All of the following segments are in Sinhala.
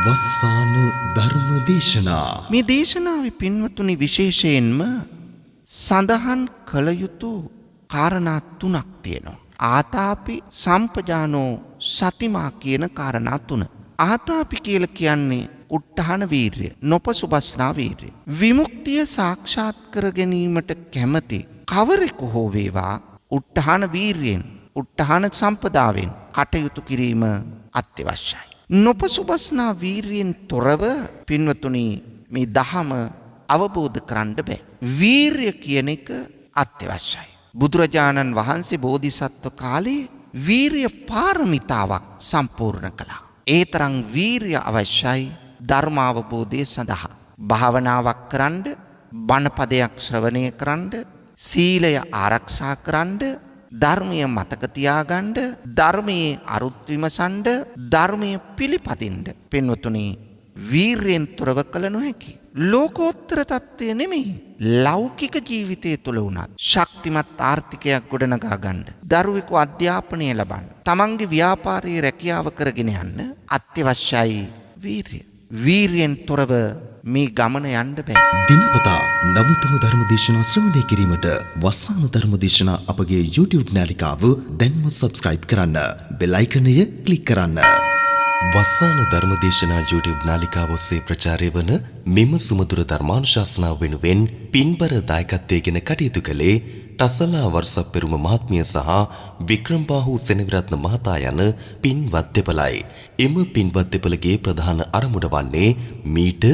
වස්සාන ධර්ම දේශනා මේ දේශනාවේ පින්වතුනි විශේෂයෙන්ම සඳහන් කළ යුතු කාරණා තුනක් තියෙනවා. ආතාපි සම්පජානෝ සතිමා කියන කාරණා තුන. ආතාපි කියලා කියන්නේ උත්හාන වීරිය, නොපසුබස්නා වීරිය. විමුක්තිය සාක්ෂාත් කර ගැනීමට කැමති කවරෙකු හෝ වේවා උත්හාන වීරියෙන්, උත්හාන සම්පදාවෙන් කටයුතු කිරීම අත්‍යවශ්‍යයි. නොපසුබස්නා වීරියෙන් තොරව පින්වතුනි මේ දහම අවබෝධ කරන්න බෑ. වීරිය කියන එක අත්‍යවශ්‍යයි. බුදුරජාණන් වහන්සේ බෝධිසත්ව කාලේ වීරිය පාරමිතාවක් සම්පූර්ණ කළා. ඒ තරම් වීරිය අවශ්‍යයි ධර්මාවබෝධය සඳහා. භාවනාවක් කරන්න, බණපදයක් ශ්‍රවණය කරන්න, සීලය ආරක්ෂා කරන්න, ධර්මය මතක තියාගන්න, ධර්මයේ අරුත් විමසන්න, ධර්මය පිළිපදින්න පින්වතුනි වීරියෙන් තොරව කළ නොහැකි. ලෝකෝත්තර තත්ත්වය නෙමෙයි, ලෞකික ජීවිතය තුළ වුණත් ශක්තිමත් ආර්ථිකයක් ගොඩනගා ගන්න, දරුවෙකු අධ්‍යාපනය ලබන්න, තමන්ගේ ව්‍යාපාරයේ රැකියාව කරගෙන යන්න අත්‍යවශ්‍යයි වීරිය. වීරියෙන් තොරව මේ ගමන යන්න බෑ. දිනපතා නවතම ධර්ම දේශනා ශ්‍රවණය කිරීමට වස්සාන ධර්ම දේශනා අපගේ YouTube නාලිකාව දැන්ම සබ්ස්ක්‍රයිබ් කරන්න. බෙල් අයිකනය ක්ලික් කරන්න. වස්සාන ධර්ම දේශනා YouTube නාලිකාව ඔස්සේ ප්‍රචාරය වන මෙම සුමధుර ධර්මානුශාසනාව වෙනුවෙන් පින්බර දායකත්වයෙන් කටයුතු කළේ ටසලා වර්ෂප්පෙරුම මහත්මිය සහ වික්‍රම්බාහු සෙනවිරත්න මහතා යන පින්වත් දෙපළයි. එම පින්වත් දෙපළගේ ප්‍රධාන අරමුණ වන්නේ මීට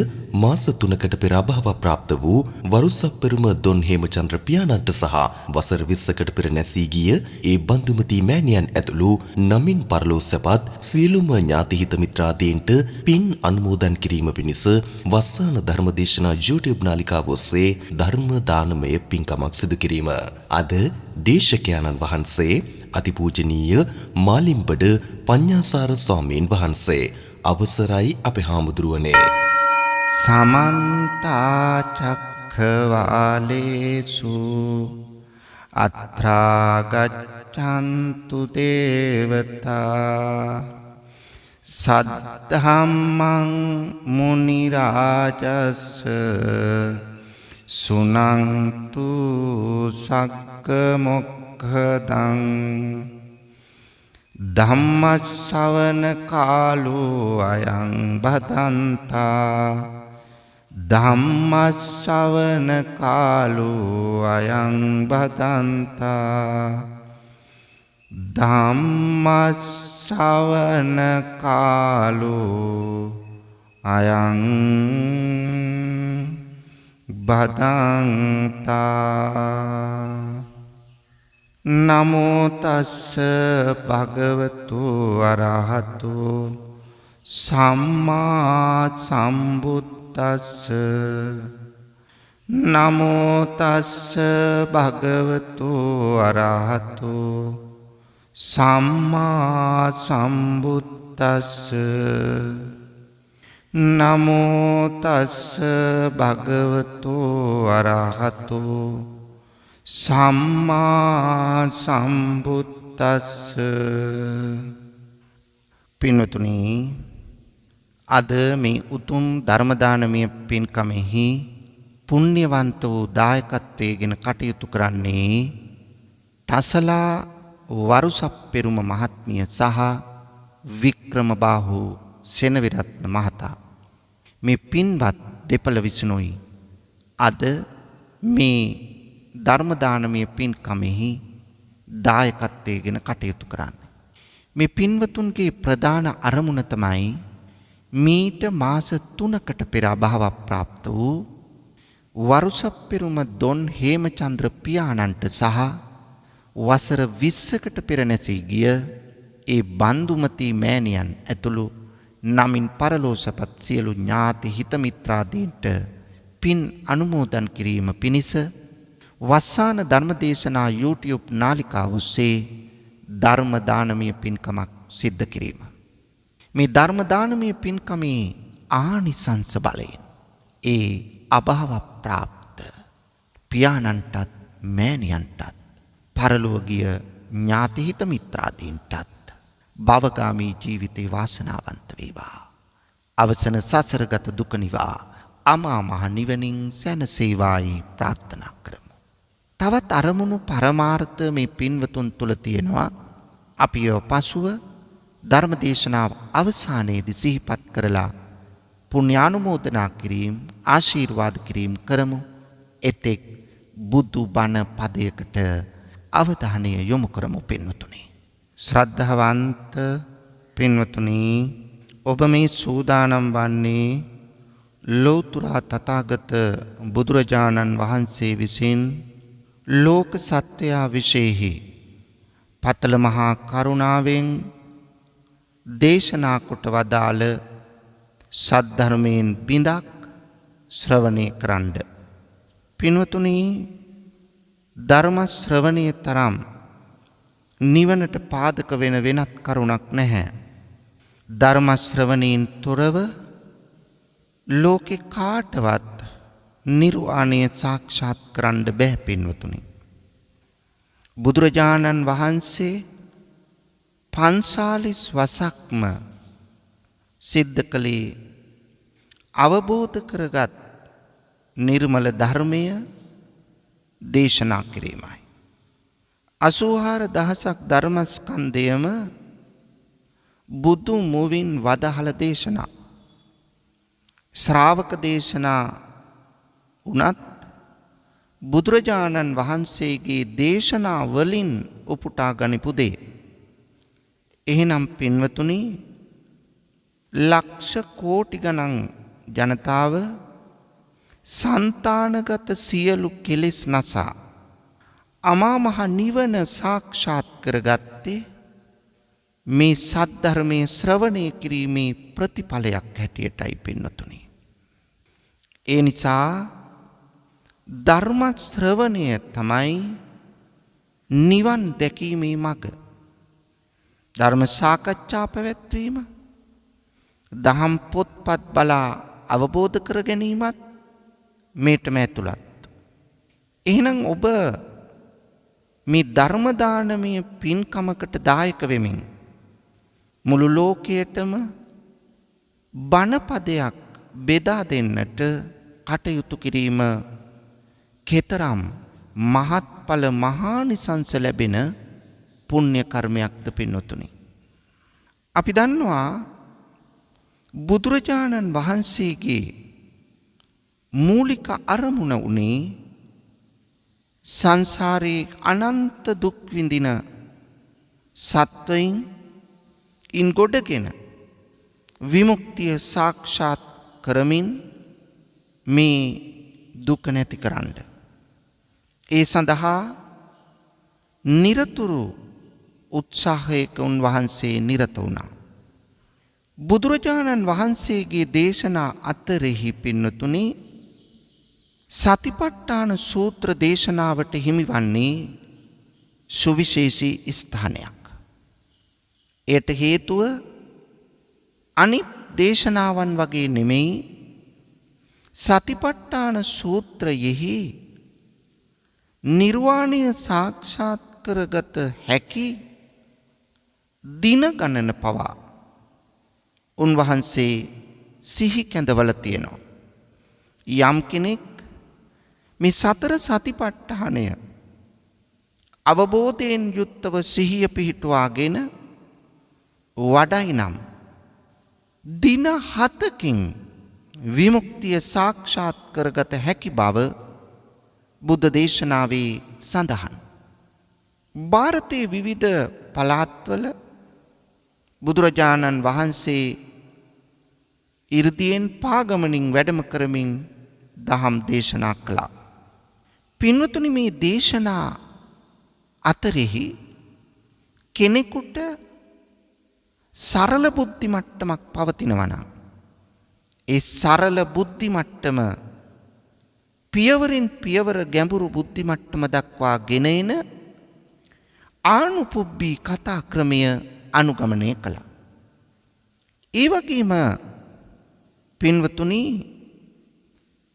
මාස 3කට පෙර අභාව ප්‍රාප්ත වූ වරුසප්පෙරුම දොන් හේමචන්ද්‍ර පියාණන්ට සහ වසර 20කට පෙර නැසී ගිය ඒ බන්දුමති මෑණියන් ඇතුළු නමින් පරලෝ සැපත් සියලුම ඥාති හිත මිත්‍රාදීන්ට පින් අනුමෝදන් කිරීම පිණිස වස්සාන ධර්මදේශනා YouTube නාලිකාව ඔස්සේ ධර්ම දානමය පින්කමක් සිදු කිරීම. අද දේශකයන්න් වහන්සේ අතිපූජනීය මාලිම්බඩ පඤ්ඤාසාර ස්වාමීන් වහන්සේ. අවසරයි අපේ හාමුදුරුවනේ. සමන්ත චක්ඛවාලේසු අත්‍රා ගච්ඡන්තු දේවතා සද්ධම්මං මුනි රාජස් සුනන්තු සග්ග මොක්ඛදං ධම්ම ශ්‍රවණ කාලෝ අයං බදන්තා ධම්ම ශ්‍රවණ කාලෝ අයං බදන්තා ධම්ම ශ්‍රවණ කාලෝ අයං බදන්තා. නමෝ තස්ස භගවතු අරහතු සම්මා සම්බුද්දස්ස. නමෝ තස්ස භගවතු අරහතු සම්මා සම්බුද්දස්ස. නමෝ තස්ස භගවතු අරහතු සම්මා සම්බුද්දස්ස. පින්වතුනි, අද මේ උතුම් ධර්ම දානමය පින්කමෙහි පුණ්‍යවන්ත වූ දායකත්වයෙන් කටයුතු කරන්නේ ටසලා වරුසප්පෙරුම මහත්මිය සහ වික්‍රමබාහු සෙනවිරත්න මහතා. මේ පින්වත් දෙපළ විසිනුයි අද මේ ධර්ම දානමය පින්කමෙහි දායකත්වයෙන් කටයුතු කරන්නේ. මේ පින්වතුන්ගේ ප්‍රධාන අරමුණ තමයි මීට මාස 3කට පෙර අභාව ප්‍රාප්ත වූ වරුසප්පෙරුම දොන් හේමචන්ද්‍ර පියාණන්ට සහ වසර 20කට පෙර නැසී ගිය ඒ බන්දුමති මෑණියන් ඇතුළු නමින් පරලෝ සැපත් සියලු ඥාති හිත මිත්‍රාදීන්ට පින් අනුමෝදන් කිරීම පිණිස වස්සාන ධර්මදේශනා YouTube නාලිකාව ඔස්සේ ධර්ම දානමය පින්කමක් සිද්ධ කිරීම. මේ ධර්ම දානමය පින්කමේ ආනිසංස බලයෙන් ඒ අභාව ප්‍රාප්ත පියාණන්ටත් මෑණියන්ටත් පරලොව ගිය ඥාති හිත මිත්‍රාදීන්ටත් භවගාමී ජීවිතේ වාසනාවන්ත වේවා. අවසන සසරගත දුක නිවා අමා මහ නිවනින් සැනසේවායි ප්‍රාර්ථනා කරමු. තවත් අරමුණු පරමාර්ථ මේ පින්වතුන් තුල තියෙනවා. අපි ඒව පසුව ධර්මදේශනාව අවසානයේදී සිහිපත් කරලා පුණ්‍යානුමෝදනා කිරීම ආශිර්වාද කිරීම කරමු. එතෙක් බුදු බණ පදයකට අවධානය යොමු කරමු පින්වතුනි. ශ්‍රද්ධාවන්ත පින්වතුනි, ඔබ මේ සූදානම් වන්නේ ලෝතර තථාගත බුදුරජාණන් වහන්සේ විසින් ලෝක සත්වයා විශේෂෙහි පතල මහා කරුණාවෙන් දේශනා කොට වදාළ සද්ධර්මයෙන් බිඳක් ශ්‍රවණය කරන්න. පින්වතුනි, ධර්ම ශ්‍රවණයේ තරම් නිවනට පාදක වෙන වෙනත් කරුණක් නැහැ. ධර්ම ශ්‍රවණයෙන් තොරව ලෝකේ කාටවත් නිර්වාණය සාක්ෂාත් කරන්න බෑ පින්වතුනි. බුදුරජාණන් වහන්සේ 45 වසක්ම සිද්ධ කළේ අවබෝධ කරගත් නිර්මල ධර්මය දේශනා කිරීමයි. 84,000ක් ධර්මස්කන්ධයම බුදු මුවින් වදහල දේශනා. ශ්‍රාවක දේශනා උනත් බුදුරජාණන් වහන්සේගේ දේශනා වලින් උපුටා ගනිපු දේ. එහෙනම් පින්වතුනි, ලක්ෂ කෝටි ගණන් ජනතාව సంతానගත සියලු කෙලෙස් නසා අමා මහ නිවන සාක්ෂාත් කරගත්තේ මේ සද්ධර්මයේ ශ්‍රවණය කිරීමේ ප්‍රතිඵලයක් හැටියටයි පින්වතුනි. ඒ නිසා ධර්ම ශ්‍රවණය තමයි නිවන් දැකීමේ මඟ. ධර්ම සාකච්ඡා පැවැත්වීම, දහම් පොත්පත් බලා අවබෝධ කර ගැනීමත් මේටම ඇතුළත්. එහෙනම් ඔබ මේ ධර්ම දානමය පින්කමකට දායක වෙමින් මුළු ලෝකයටම බණපදයක් බෙදා දෙන්නට කටයුතු කිරීම කෙතරම් මහත්ඵල මහානිසංස ලැබෙන පුණ්‍ය කර්මයක්ද පින්වතුනි. අපි දන්නවා බුදුරජාණන් වහන්සේගේ මූලික අරමුණ උනේ සංසාරේ අනන්ත දුක් විඳින සත්වයින් ඉන් ගොඩගෙන විමුක්තිය සාක්ෂාත් කරමින් මේ දුක නැති කරන්න. ඒ සඳහා නිරතුරු උත්සාහයක උන්වහන්සේ නිරත වුණා. බුදුරජාණන් වහන්සේගේ දේශනා අතරෙහි පින්නතුනි සතිපට්ඨාන සූත්‍ර දේශනාවට හිමිවන්නේ සුවිශේෂී ස්ථානයක්. එයට හේතුව අනිත් දේශනාවන් වගේ නෙමෙයි, සතිපට්ඨාන සූත්‍රයෙහි නිර්වාණය සාක්ෂාත් කරගත හැකි දින ගණන පවා උන්වහන්සේ සිහි කැඳවල තියෙනවා. යම් කෙනෙක් මේ සතර සතිපට්ඨානය අවබෝධයෙන් යුක්තව සිහිය පිහිටුවාගෙන වඩයි නම් දින 7කින් විමුක්තිය සාක්ෂාත් කරගත හැකි බව බුද්ධ දේශනාවේ සඳහන්. ಭಾರತයේ විවිධ පළාත්වල බුදුරජාණන් වහන්සේ 이르දියෙන් පාගමනින් වැඩම කරමින් දහම් දේශනා කළා. පින්වතුනි, මේ දේශනා අතරෙහි කෙනෙකුට සරල බුද්ධි මට්ටමක් පවතිනවා නම් ඒ සරල බුද්ධි මට්ටම පියවරින් පියවර ගැඹුරු බුද්ධි මට්ටම දක්වා ගෙන එන ආනුපුබ්බී කතා ක්‍රමය අනුගමනය කළා. ඒ වගේම පින්වතුනි,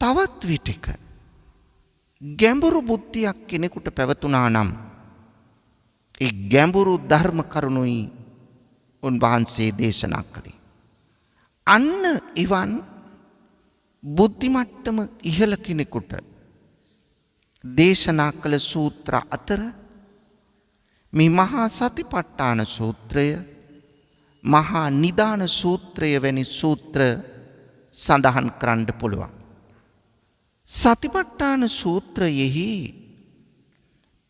තවත් විටක ගැඹුරු බුද්ධියක් කෙනෙකුට පැවතුනා නම් ඒ ගැඹුරු ධර්ම කරුණුයි උන්වහන්සේ දේශනා කළේ. අන්න එවන් බුද්ධිමට්ටම ඉහළ කෙනෙකුට දේශනා කළ සූත්‍ර අතර මේ මහා සතිපට්ඨාන සූත්‍රය, මහා නිදාන සූත්‍රය වැනි සූත්‍ර සඳහන් කරන්න පුළුවන්. සතිපට්ඨාන සූත්‍රයෙහි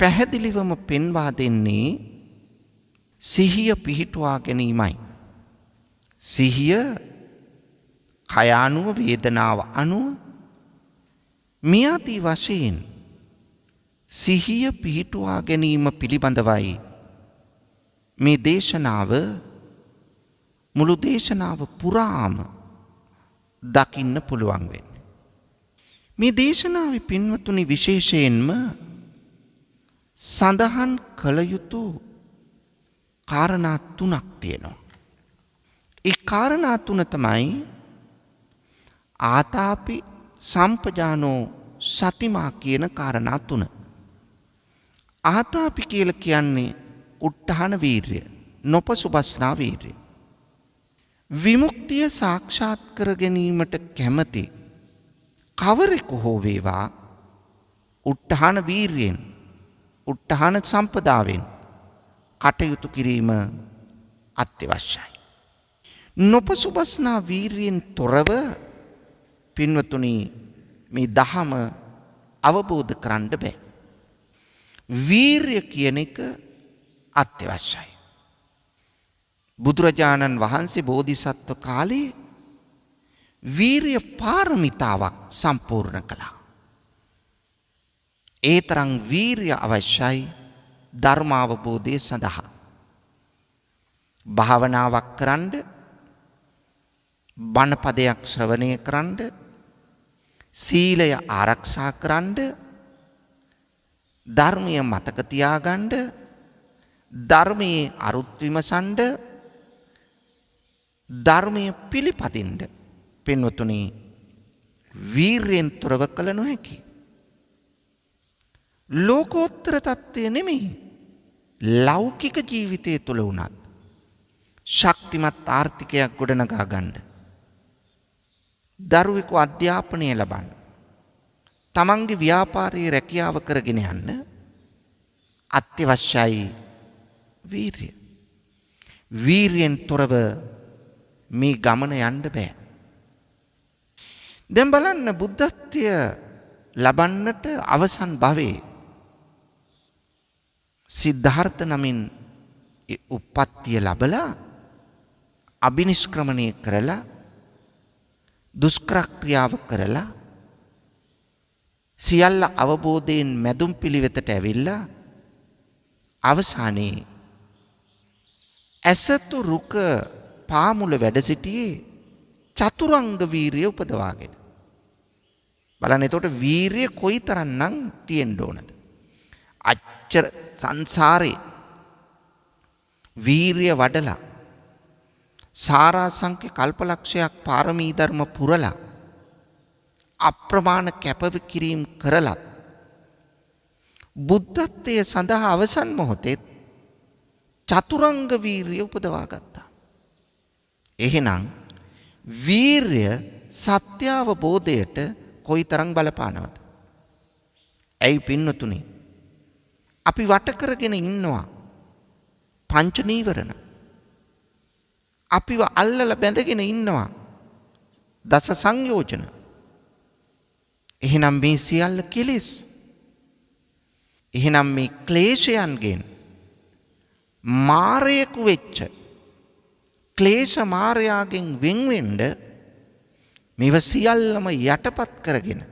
පැහැදිලිවම පෙන්වා දෙන්නේ සිහිය පිහිටුවා ගැනීමයි. සිහිය කය අනුව, වේදනාව අනුව මේ ආදී වශයෙන් සිහිය පිහිටුවා ගැනීම පිළිබඳවයි මේ දේශනාව මුළු දේශනාව පුරාම දකින්න පුළුවන් වෙන්නේ. මේ දේශනාවේ පින්වතුනි විශේෂයෙන්ම සඳහන් කළ යුතු කාරණා තුනක් තියෙනවා. ඒ කාරණා තුන තමයි ආතාපි සම්පජානෝ සතිමා කියන කාරණා තුන. ආතාපි කියලා කියන්නේ උත්හාන වීර්ය, නොපසුබස්නා වීර්ය. විමුක්තිය සාක්ෂාත් කර ගැනීමට කැමති කවරෙකු හෝ වේවා උත්හාන වීර්යෙන්, උත්හාන සම්පදාවෙන් කටයුතු කිරීම අත්‍යවශ්‍යයි. නොපසුබස්නා වීර්යෙන් තොරව පින්වතුනි මේ දහම අවබෝධ කරන්න බෑ. වීර්ය කියන එක අත්‍යවශ්‍යයි. බුදුරජාණන් වහන්සේ බෝධිසත්ව කාලේ වීර්ය පාරමිතාවක් සම්පූර්ණ කළා. ඒ තරම් වීර්ය අවශ්‍යයි ධර්මාවබෝධය සඳහා. භාවනාවක් කරන්න, බණපදයක් ශ්‍රවණය කරන්න, සීලය ආරක්ෂා කරන්න, ධර්මය මතක තියාගන්න, ධර්මයේ අරුත් විමසන්න, ධර්මය පිළිපදින්න පින්වතුනි වීර්යෙන් තොරව කළ නොහැකි. ලෝකෝත්තර තත්ත්වය නෙමෙයි, ලෞකික ජීවිතය තුළ වුණත් ශක්තිමත් ආර්ථිකයක් ගොඩනගා ගන්න, දරුවෙකු අධ්‍යාපනය ලබන්න, තමන්ගේ ව්‍යාපාරයේ රැකියාව කරගෙන යන්න අත්‍යවශ්‍යයි වීර්යය. වීර්යෙන් තොරව මේ ගමන යන්න බෑ. දැන් බලන්න බුද්ධත්වය ලබන්නට අවසන් භවයේ සිද්ධාර්ථ නමින් උප්පත්තිය ලැබලා අබිනිෂ්ක්‍රමණය කරලා දුෂ්කර ක්‍රියාව කරලා සියල්ල අවබෝධයෙන් මැදුම් පිළිවෙතට ඇවිල්ලා අවසානයේ ඇසතු රුක පාමුල වැඩ සිටියේ චතුරංග වීරිය උපදවාගෙන. බලන්න එතකොට වීරිය කොයිතරම්නම් තියෙන්න ඕනද? අච්චර සංසාරේ වීරිය වඩලා සාරාංශක කල්පලක්ෂයක් පාරමී ධර්ම පුරලා අප්‍රමාණ කැපකිරීම කරලා බුද්ධත්වයේ සඳහා අවසන් මොහොතේ චතුරංග වීරිය උපදවා ගත්තා. එහෙනම් වීරිය සත්‍ය අවබෝධයට කොයිතරම් බලපානවද? ඇයි පින්නතුනි අපි වට කරගෙන ඉන්නවා පංච නීවරණ. අපිව අල්ලලා බැඳගෙන ඉන්නවා දස සංයෝජන. එහෙනම් මේ සියල්ල කෙලෙස්. එහෙනම් මේ ක්ලේශයන්ගෙන් මාරයෙකු වෙච්ච ක්ලේශ මාරයාගෙන් වෙන් වෙන්න මේව සියල්ලම යටපත් කරගෙන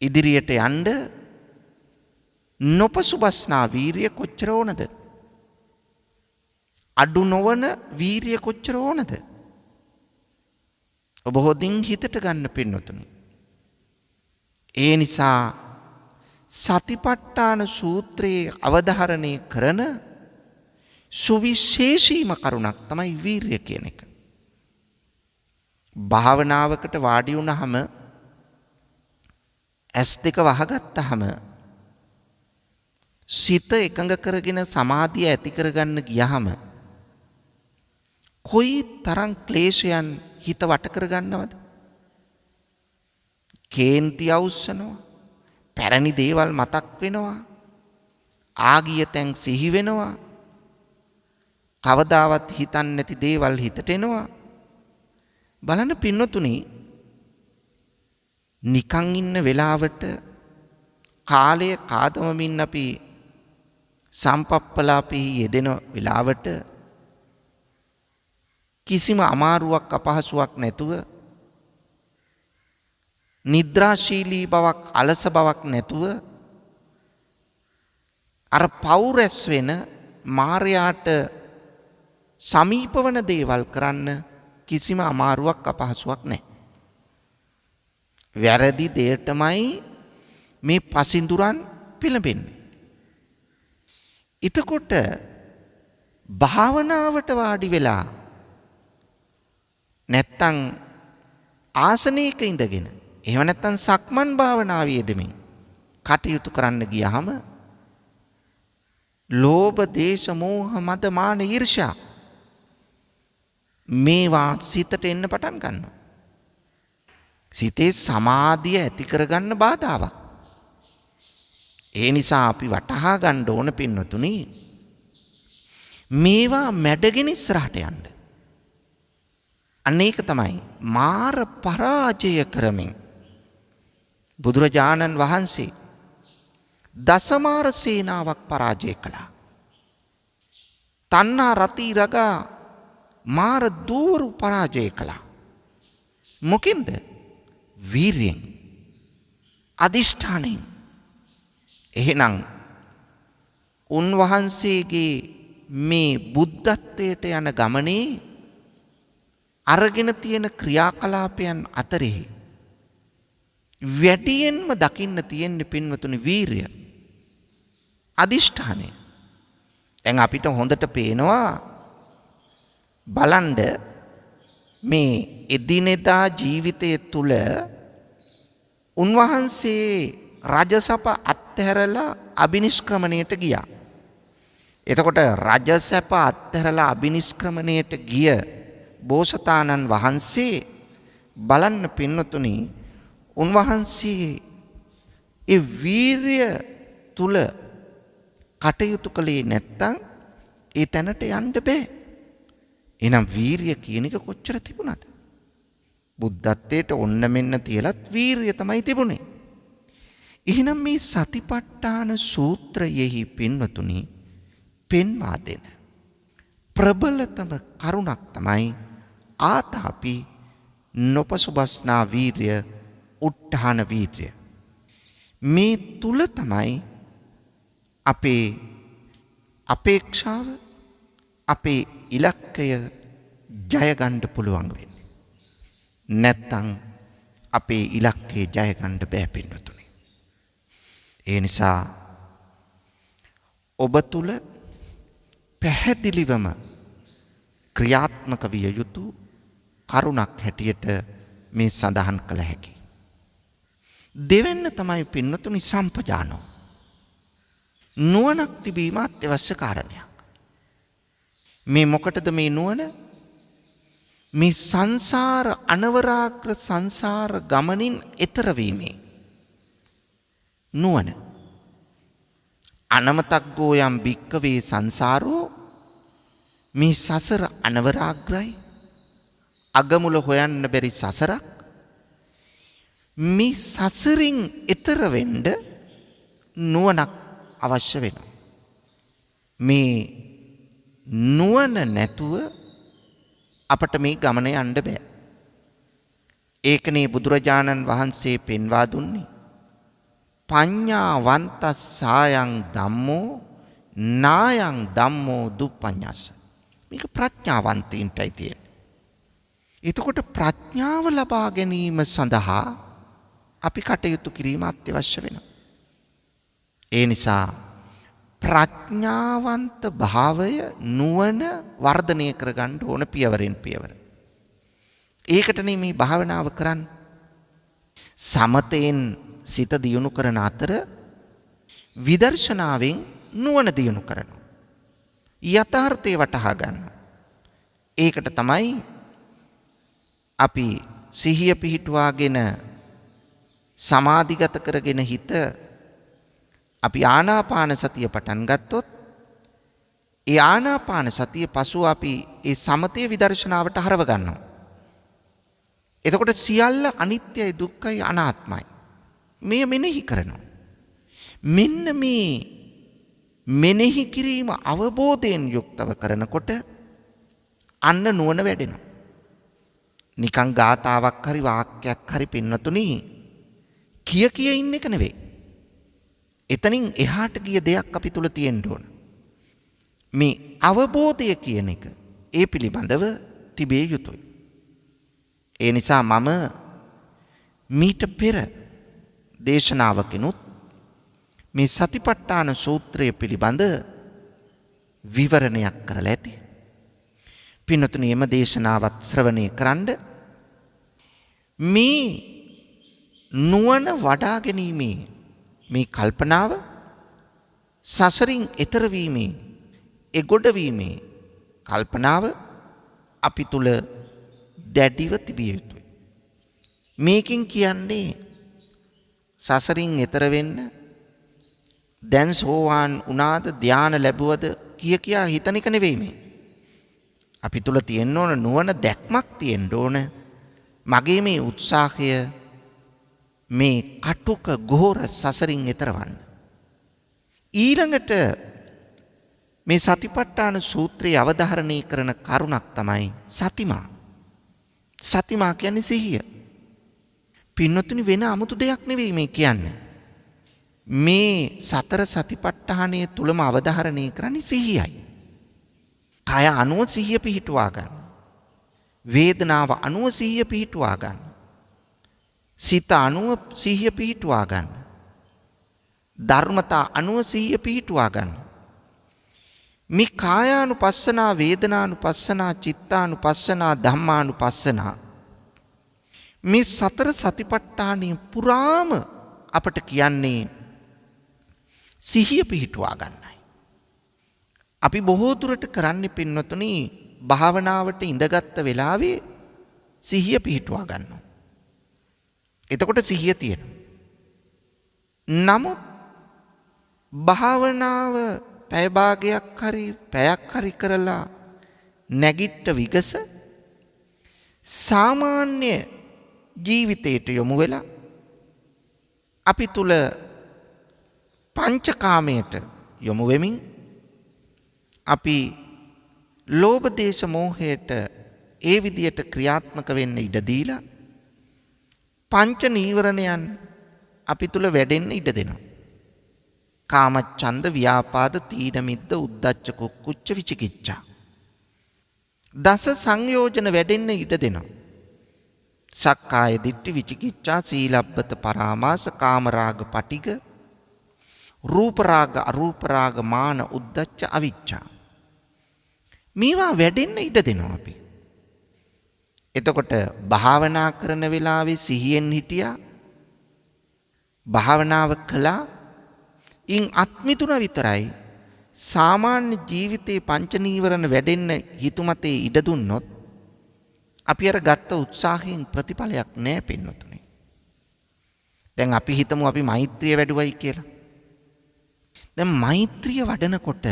ඉදිරියට යන්න නොපසුබස්නා වීරිය කොච්චර ඕනද? අඩු නොවන වීරිය කොච්චර ඕනද? ඔබ හොඳින් හිතට ගන්න පින්නතුනි. ඒ නිසා සතිපට්ඨාන සූත්‍රයේ අවධාරණය කරන සුවිශේෂීම කරුණක් තමයි වීරිය කියන එක. භාවනාවකට වාඩි වුණාම ඇස් දෙක වහගත්තාම සිත එකඟ කරගෙන සමාධිය ඇති කරගන්න ගියාම කොයි තරම් ක්ලේශයන් හිත වට කරගන්නවද? කේන්ති අවුස්සනවා. පැරණි දේවල් මතක් වෙනවා. ආගිය තැන් සිහි වෙනවා. කවදාවත් හිතන්නේ නැති දේවල් හිතට එනවා. බලන්න පින්වතුනි, නිකන් ඉන්න වෙලාවට කාලය කාදමමින් අපි සම්පප්පලාපෙහි යෙදෙන වෙලාවට කිසිම අමාරුවක් අපහසුවක් නැතුව, නිද්‍රාශීලී බවක් අලස බවක් නැතුව, අර පවුරැස් වෙන මාරයාට සමීප වන දේවල් කරන්න කිසිම අමාරුවක් අපහසුවක් නැහැ. වැරදි දෙයටමයි මේ පසිඳුරන් පිළඹෙන්නේ. එතකොට භාවනාවට වාඩි වෙලා නැත්තම් ආසනයක ඉඳගෙන, එහෙම නැත්තම් සක්මන් භාවනාවේ යෙදෙමින් කටයුතු කරන්න ගියාම ලෝභ, දේශ, මෝහ, මද, මාන, ඊර්ෂ්‍යා මේවා සිතට එන්න පටන් ගන්නවා. සිතේ සමාධිය ඇති කරගන්න බාධාවක්. ඒ නිසා අපි වටහා ගන්න ඕන පින්වතුනි, මේවා මැඩගෙන ඉස්සරහට යන්න. අනේක තමයි මාර පරාජය කරමින් බුදුරජාණන් වහන්සේ දසමාර සේනාවක් පරාජය කළා. තණ්හා රති රගා මාර දූවරු පරාජය කළා. මොකෙන්ද? වීරියෙන්, අදිෂ්ඨානයෙන්. එහෙනම් උන්වහන්සේගේ මේ බුද්ධත්වයට යන ගමනේ අරගෙන තියෙන ක්‍රියාකලාපයන් අතරෙහි වැඩියෙන්ම දකින්න තියෙන්නේ පින්වතුනි වීරිය, අදිෂ්ඨානය. දැන් අපිට හොඳට පේනවා බලන්න මේ එදිනෙදා ජීවිතය තුළ උන්වහන්සේ රජසප අත්හැරලා අබිනිෂ්ක්‍රමණයට ගියා. එතකොට රජසැප අත්හැරලා අබිනිෂ්ක්‍රමණයට ගිය බෝසතාණන් වහන්සේ බලන්න පින්වතුනි, උන්වහන්සේ ඒ වීරිය තුල කටයුතු කළේ නැත්තම් ඒ තැනට යන්න බෑ. එහෙනම් වීරිය කියන එක කොච්චර තිබුණාද? බුද්ධත්වයට ඔන්න මෙන්න තියලත් වීරිය තමයි තිබුණේ. එහෙනම් මේ සතිපට්ඨාන සූත්‍රයෙහි පින්වතුනි පෙන්වා දෙන ප්‍රබලතම කරුණක් තමයි ආතාපි නොපසුබස්නා වීරිය, උත්හාන වීරිය. මේ තුල තමයි අපේ අපේක්ෂාව, අපේ ඉලක්කය ජය ගන්න පුළුවන් වෙන්නේ. නැත්තම් අපේ ඉලක්කය ජය ගන්න බෑ පින්වතුනි. ඒ නිසා ඔබ තුල පැහැදිලිවම ක්‍රියාත්මක විය යුතු කරුණක් හැටියට මේ සඳහන් කළ හැකි. දෙවෙන්න තමයි පින්වතුනි සම්පජානෝ. නුවණක් තිබීම අත්‍යවශ්‍ය කාරණයක්. මේ මොකටද මේ නුවණ? මේ සංසාර අනවරාග්‍ර සංසාර ගමනින් එතර වීමේ නුවණ. අනමතග්ගෝ යම් භික්කවේ සංසාරෝ, මේ සසර අනවරාග්‍රයි, අගමුල හොයන්න බැරි සසරක්. මේ සසරින් එතර වෙන්න නුවණක් අවශ්‍ය වෙනවා. මේ නුවණ නැතුව අපට මේ ගමන යන්න බෑ. ඒකනේ බුදුරජාණන් වහන්සේ පෙන්වා දුන්නේ පඤ්ඤාවන්තස්සායන් ධම්මෝ නායන් ධම්මෝ දුප්පඤ්ඤස්ස. මේක ප්‍රඥාවන්තයින්ටයි තියෙන්නේ. එතකොට ප්‍රඥාව ලබා ගැනීම සඳහා අපි කටයුතු කිරීම අත්‍යවශ්‍ය වෙනවා. ඒ නිසා ප්‍රඥාවන්ත භාවය, නුවණ වර්ධනය කරගන්න ඕන පියවරෙන් පියවර. ඒකටනේ මේ භාවනාව කරන්නේ. සමතෙන් සිත දියුණු කරන අතර විදර්ශනාවෙන් නුවණ දියුණු කරනවා. යථාර්ථය වටහා ගන්නවා. ඒකට තමයි අපි සිහිය පිහිටුවාගෙන සමාධිගත කරගෙන හිත අපි ආනාපාන සතිය පටන් ගත්තොත් ඒ ආනාපාන සතිය පසුව අපි ඒ සමතේ විදර්ශනාවට හරව ගන්නවා. එතකොට සියල්ල අනිත්‍යයි දුක්ඛයි අනාත්මයි. මේ මෙනෙහි කරනවා. මෙන්න මේ මෙනෙහි කිරීම අවබෝධයෙන් යුක්තව කරනකොට අන්න නුවණ වැඩෙනවා. නිකං ගාතාවක් හරි වාක්‍යයක් හරි පින්නතුනි කිය ඉන්න එක නෙවෙයි. එතනින් එහාට ගිය දෙයක් අපි තුල තියෙන්න ඕන. මේ අවබෝධය කියන එක ඒ පිළිබඳව තිබිය යුතුයි. ඒ නිසා මම මීට පෙර දේශනාවකිනුත් මේ සතිපට්ඨාන සූත්‍රය පිළිබඳ විවරණයක් කරලා ඇති. පින්නතුනි එම දේශනාවත් ශ්‍රවණය කරන්න මේ නුවණ වඩා ගැනීමේ මේ කල්පනාව සසරින් එතර වීමේ එගොඩ වීමේ කල්පනාව අපි තුල දැඩිව තිබිය යුතුයි. මේකෙන් කියන්නේ සසරින් එතර වෙන්න දැන් සෝවාන් වුණාද ධානය ලැබුවද කියා හිතන එක නෙවෙයි මේ. අපි තුල තියෙන්න ඕන නුවණ දැක්මක් තියෙන්න ඕන. මගේ මේ උත්සාහය මේ කටුක ගෝර සසරින් එතරවන්න. ඊළඟට මේ සතිපට්ඨාන සූත්‍රයේ අවධාරණය කරන කරුණක් තමයි සතිමා. සතිමා කියන්නේ සිහිය. පින්නතුනි වෙන 아무තු දෙයක් නෙවෙයි මේ කියන්නේ. මේ සතර සතිපට්ඨානය තුලම අවධාරණය කරන්නේ සිහියයි. කය අනුව සිහිය පිහිටුවා ගන්න. වේදනාව අනුව සිහිය පිහිටුවා ගන්න. සිත අනුව සිහිය පිහිටුවා ගන්න. ධර්මතා අනුව සිහිය පිහිටුවා ගන්න. මේ කායානුපස්සනා, වේදනානුපස්සනා, චිත්තානුපස්සනා, ධම්මානුපස්සනා මේ සතර සතිපට්ඨානිය පුරාම අපට කියන්නේ සිහිය පිහිටුවා ගන්නයි. අපි බොහෝ දුරට කරන්නේ පින්වතුනි භාවනාවට ඉඳගත්ත වෙලාවේ සිහිය පිහිටුවා ගන්නවා. එතකොට සිහිය තියෙනවා. නමුත් භාවනාව පැය භාගයක් හරි පැයක් හරි කරලා නැගිට විගස සාමාන්‍ය ජීවිතයට යොමු වෙලා අපි තුල පංචකාමයට යොමු වෙමින් අපි ලෝභ දේශ මොහයට ඒ විදියට ක්‍රියාත්මක වෙන්න ඉඩ දීලා පංච නීවරණයන් අපි තුල වැඩෙන්න ඉඩ දෙනවා. කාමච්ඡන්ද, ව්‍යාපාද, තීන මිද්ද, උද්ධච්ච, කුක්කුච්ච, විචිකිච්ඡා. දස සංයෝජන වැඩෙන්න ඉඩ දෙනවා. සක්කාය දිට්ඨි, විචිකිච්ඡා, සීලබ්බත පරාමාස, කාමරාග, පටිග, රූප රාග, අරූප රාග, මාන, උද්ධච්ච, අවිච්ඡා. මේවා වැඩෙන්න ඉඩ දෙනවා අපි. එතකොට භාවනා කරන වෙලාවේ සිහියෙන් හිටියා. භාවනාව කළා. ඉන් අත්මිතුන විතරයි සාමාන්‍ය ජීවිතේ පංච නීවරණ වැඩෙන්න හිතුමතේ ඉඩ දුන්නොත් අපි අර ගත්ත උත්සාහයෙන් ප්‍රතිඵලයක් නැහැ පින්නතුනේ. දැන් අපි හිතමු අපි මෛත්‍රිය වැඩුවයි කියලා. දැන් මෛත්‍රිය වඩනකොට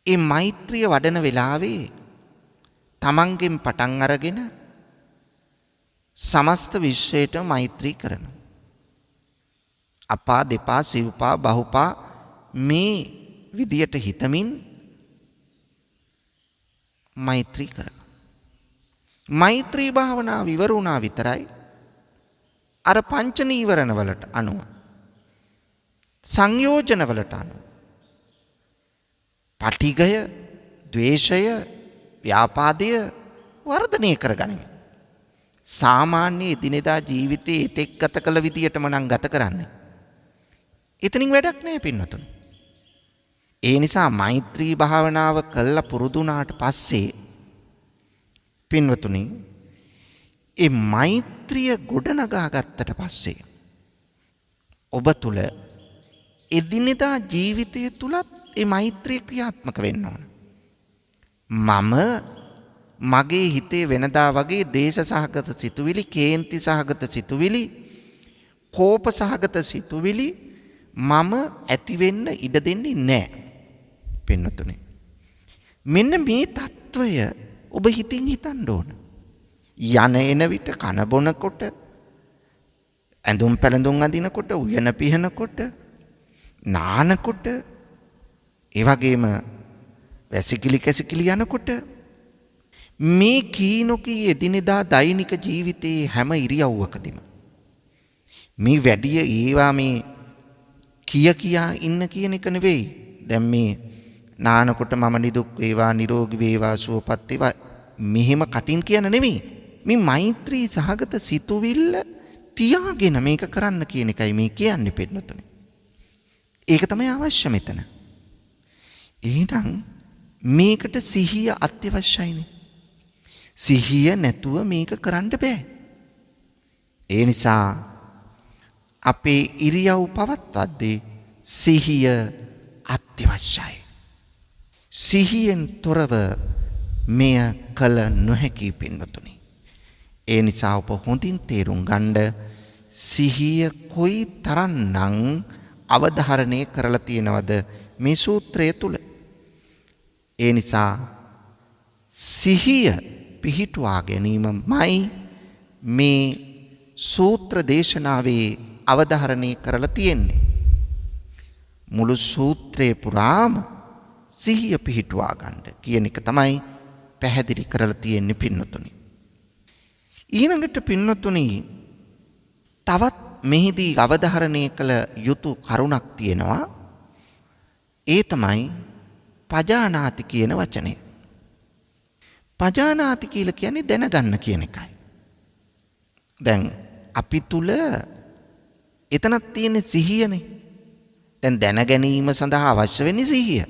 ඒ මෛත්‍රිය වඩන වෙලාවේ තමන්ගෙන් පටන් අරගෙන සමස්ත විශ්වයට මෛත්‍රී කරනවා. අපා, දෙපා, සිව්පා, බහුපා මේ විදියට හිතමින් මෛත්‍රී කරනවා. මෛත්‍රී භාවනාව ඉවර වුණා විතරයි අර පංච නීවරණ වලට අනුව සංයෝජන වලට අනුව පටිඝය, ද්වේෂය, ව්‍යාපාදය වර්ධනය කරගනිමි. සාමාන්‍ය එදිනෙදා ජීවිතයේ එතෙක් ගත කළ විදියටම නම් ගත කරන්නේ. එතනින් වැඩක් නෑ පින්නතුනි. ඒ නිසා මෛත්‍රී භාවනාව කළා පුරුදු වුණාට පස්සේ පින්වතුනි ඒ මෛත්‍රිය ගොඩනගා ගත්තට පස්සේ ඔබ තුල එදිනෙදා ජීවිතය තුලත් ඒ මෛත්‍රිය ක්‍රියාත්මක වෙන්න ඕන. මම මගේ හිතේ වෙනදා වගේ දේශ සහගත සිතුවිලි, කේන්ති සහගත සිතුවිලි, කෝප සහගත සිතුවිලි මම ඇති වෙන්න ඉඩ දෙන්නේ නැහැ. පින්නතුනේ. මෙන්න මේ తত্ত্বය ඔබ හිතින් හිතන්න ඕන. යන එන විට කන බොනකොට, ඇඳුම් පැළඳුම් අඳිනකොට, උයන පිහනකොට, නානකොට, ඒ වගේම වැසිකිලි කැසිකිලි යනකොට, මේ කීනොකී එදිනෙදා දෛනික ජීවිතයේ හැම ඉරියව්වකදීම මේ වැඩිය ඒවා මේ කියා ඉන්න කියන එක නෙවෙයි. දැන් මේ නානකොට මම නිදුක් වේවා, නිරෝගී වේවා, සුවපත් වේවා මෙහෙම කටින් කියන නෙවෙයි. මේ මෛත්‍රී සහගත සිතුවිල්ල තියාගෙන මේක කරන්න කියන එකයි මේ කියන්නේ පින්නතුනේ. ඒක තමයි අවශ්‍ය මෙතන. එහෙනම් මේකට සිහිය අත්‍යවශ්‍යයිනේ. සිහිය නැතුව මේක කරන්න බෑ. ඒ නිසා අපේ ඉරියව් පවත්වද්දී සිහිය අත්‍යවශ්‍යයි. සිහියෙන් තොරව මෙය කළ නොහැකි පින්වතුනි. ඒ නිසා ඔබ හොඳින් තේරුම් ගන්න සිහිය කොයි තරම්නම් අවධාරණය කරලා තියෙනවද මේ සූත්‍රය තුල. ඒ නිසා සිහිය පිහිටුවා ගැනීමයි මේ සූත්‍ර දේශනාවේ අවධාරණය කරලා තියෙන්නේ. මුළු සූත්‍රේ පුරාම සිහිය පිහිටුවා ගන්න කියන එක තමයි පැහැදිලි කරලා තියෙන්නේ පින්නතුනි. ඊළඟට පින්නතුනි තවත් මෙහිදී අවධාරණය කළ යුතු කරුණක් තියෙනවා. ඒ තමයි පජානාති කියන වචනය. පජානාති කියලා කියන්නේ දැනගන්න කියන එකයි. දැන් අපි තුල එතනක් තියෙන සිහියනේ. දැන් දැන ගැනීම සඳහා අවශ්‍ය වෙන්නේ සිහිය.